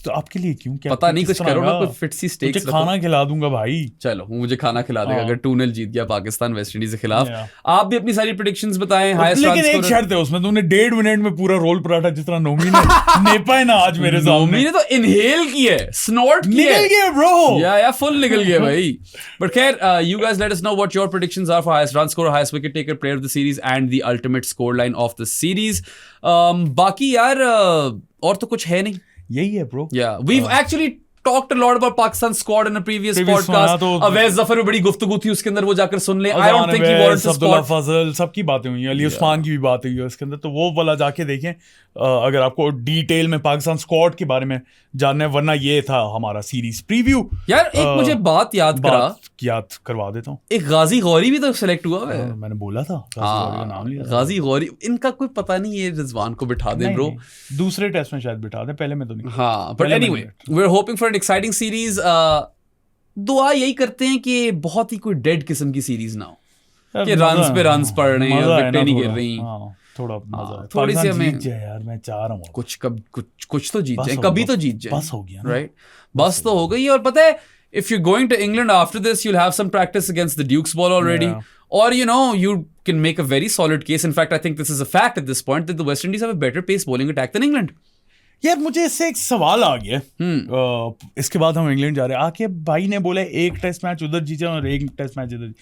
तो आपके लिए क्यों? क्या पता नहीं, कुछ करो ना, कोई फिट सी स्टेक्स रखो. खाना खिला दूंगा भाई. चलो, मुझे खाना खिला देगा अगर 2-0 जीत गया पाकिस्तान वेस्ट इंडीज के खिलाफ. आप भी अपनी सारी प्रेडिक्शंस बताएं. लेकिन एक शर्त है उसमें, तुमने 1.5 मिनट में पूरा रोल पराठा जितना नोमी ने नेपा है ना आज मेरे सामने. नोमी ने तो इनहेल किया है, स्नॉट किया है. निकल गया ब्रो. या फुल निकल गया भाई. बट खैर, you guys let us know what your predictions are for highest run scorer, highest wicket taker, player of the series and the ultimate scoreline of the series. बाकी यार और तो कुछ है नहीं. यही है bro. Yeah, we've actually talked a lot about Pakistan squad in a previous podcast. Awais Zafar में बड़ी गुफ्तगू थी उसके अंदर, वो जाकर सुन ले. I don't think he warrants a spot. फजल सबकी बातें हुई हैं, अली उस्मान की भी बात हुई है उसके अंदर, तो वो वाला जाके देखें अगर आपको डिटेल में पाकिस्तान स्क्वाड के बारे में जानना है. वरना ये था हमारा सीरीज प्रीव्यू. यार एक मुझे बात याद करवा देता हूँ. एक गाजी गौरी भी तो सिलेक्ट हुआ है. मैंने बोला था नाम लिया. गाजी गौरी, इनका कोई पता नहीं, ये रिजवान को बिठा दे ब्रो. दूसरे टेस्ट में शायद बिठा दे, पहले में तो नहीं. हाँ, but anyway we are hoping for an exciting series. दुआ यही करते हैं कि बहुत ही कोई डेड किस्म की सीरीज ना हो. कि रन्स पे रन्स पड़ रहे हैं, विकेटें नहीं गिर रही, थोड़ा मजा है, थोड़ी सी हमें जीत जाए यार, मैं चाह रहा हूँ कुछ तो जीत जाए, कभी तो जीत जाए, बस हो गया, राइट, बस तो हो गई। और पता है, if you're going to England after this, you'll have some practice against the Duke's ball already, or you know, you can make a very solid case. In fact, I think this is a fact at this point that the West Indies have a better pace bowling attack than England. यार मुझे इससे एक सवाल आ गया, इसके बाद हम England जा रहे हैं, आके भाई ने बोला एक टेस्ट मैच उधर जीते और एक टेस्ट मैच इधर।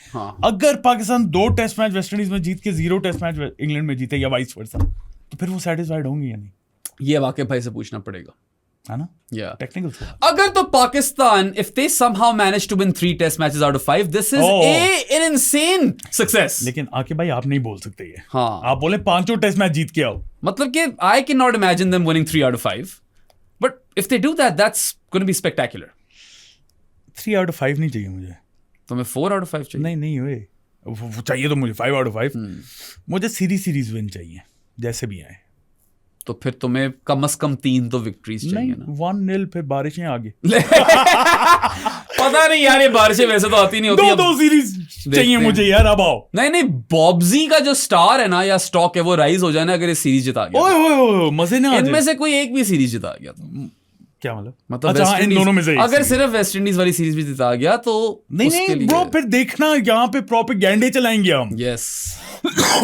अगर Pakistan 2 test match West Indies में जीत के 0 टेस्ट मैच इंग्लैंड में जीते या वाइस वर्सा, तो फिर वो सेटिस्फाइड होंगे या नहीं? ये वाकई भाई से पूछना पड़ेगा, है ना? टेक्निकल। अगर तो Pakistan, if they somehow manage to win 3 test matches out of 5, this is an insane success. लेकिन आके भाई आप नहीं बोल सकते ये। हाँ, आप बोले 5 टेस्ट मैच जीत के आओ, मतलब कि I cannot imagine them winning 3 out of 5, but if they do that, that's going to be spectacular. 3 out of 5 नहीं चाहिए मुझे, तो मैं 4 out of 5 चाहिए। नहीं हुए, वो चाहिए तो मुझे 5 out of 5। मुझे सीरीज विन चाहिए जैसे भी आए। तो फिर तुम्हें कम से कम 3 तो विक्ट्रीज चाहिए ना। 1-0 फिर बारिशें आगे। पता नहीं यार, ये बारिशें वैसे तो आती नहीं होती। 2 सीरीज चाहिए मुझे यार, अब आओ। नहीं बॉब्जी का जो स्टार है ना या स्टॉक है, वो राइज हो जाए ना अगर ये सीरीज जिता गया। ओए मजे ना, इनमें से कोई एक भी सीरीज जिता गया तो क्या मतलब अच्छा, इन दोनों में से अगर सिर्फ वेस्ट इंडीज वाली सीरीज भी जिता गया तो नहीं ब्रो, फिर देखना यहाँ पे प्रोपेगेंडे चलाएंगे हम। यस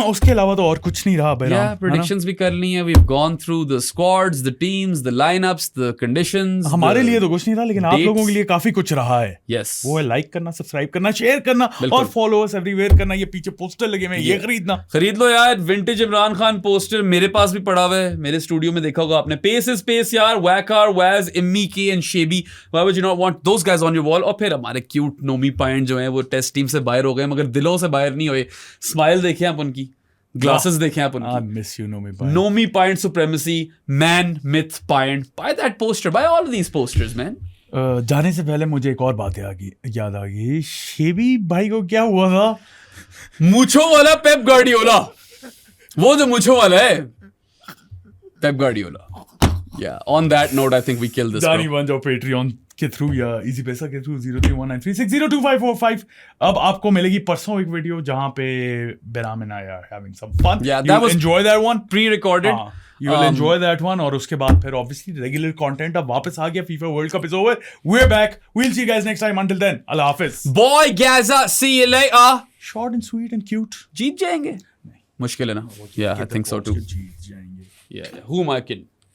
उसके अलावा तो और कुछ नहीं रहा। प्रेडिक्शंस भी कर ली हैं, we've gone through the squads, the teams, the lineups, the conditions। हमारे लिए तो कुछ नहीं रहा, लेकिन आप लोगों के लिए काफी कुछ रहा है। यस, वो है लाइक करना, सब्सक्राइब करना, शेयर करना और फॉलोअर्स एवरीवेयर करना। ये पीछे पोस्टर लगे हुए हैं, ये खरीद लो यार। विंटेज इमरान खान पोस्टर मेरे पास भी पड़ा हुआ है, मेरे स्टूडियो में देखा होगा आपने। पेस इज पेस यार, वैकार, वैज, इम्मी के and शेबी, why would you not want those guys on your wall. और फिर हमारे क्यूट नोमी पाइंट जो है वो टेस्ट टीम से बाहर हो गए, मगर दिलों से बाहर नहीं हुए। स्माइल देखे आप उनकी, ग्लासेस देखें आप उनकी। I miss you, Nomi Pint supremacy, man, myth, Pint. Buy that poster. Buy all of these posters, man. जाने से पहले मुझे एक और बात याद आ गई। शेबी भाई को क्या हुआ था? मुछो वाला पेप गार्डियोला, वो जो मुछो वाला है, Pep Guardiola. Yeah. On that note, I think we killed this. जानी बन जाओ Patreon के थ्रू या इजी पैसा के थ्रू 031936025545। अब आपको मिलेगी परसों एक वीडियो जहां पे Behram and I are having some fun. Yeah, that was enjoy that one, pre-recorded. You will enjoy that one. और उसके बाद फिर obviously regular content अब वापस आ गया। FIFA World Cup is over. We're back. We'll see you guys next time. Until then, Allah Hafiz. Boy Gaza, see you later. Short and sweet and cute. जीत जाएंगे? मुश्किल है ना? Yeah, I think so too. जीत जाएंगे। Yeah. Who am I kidding?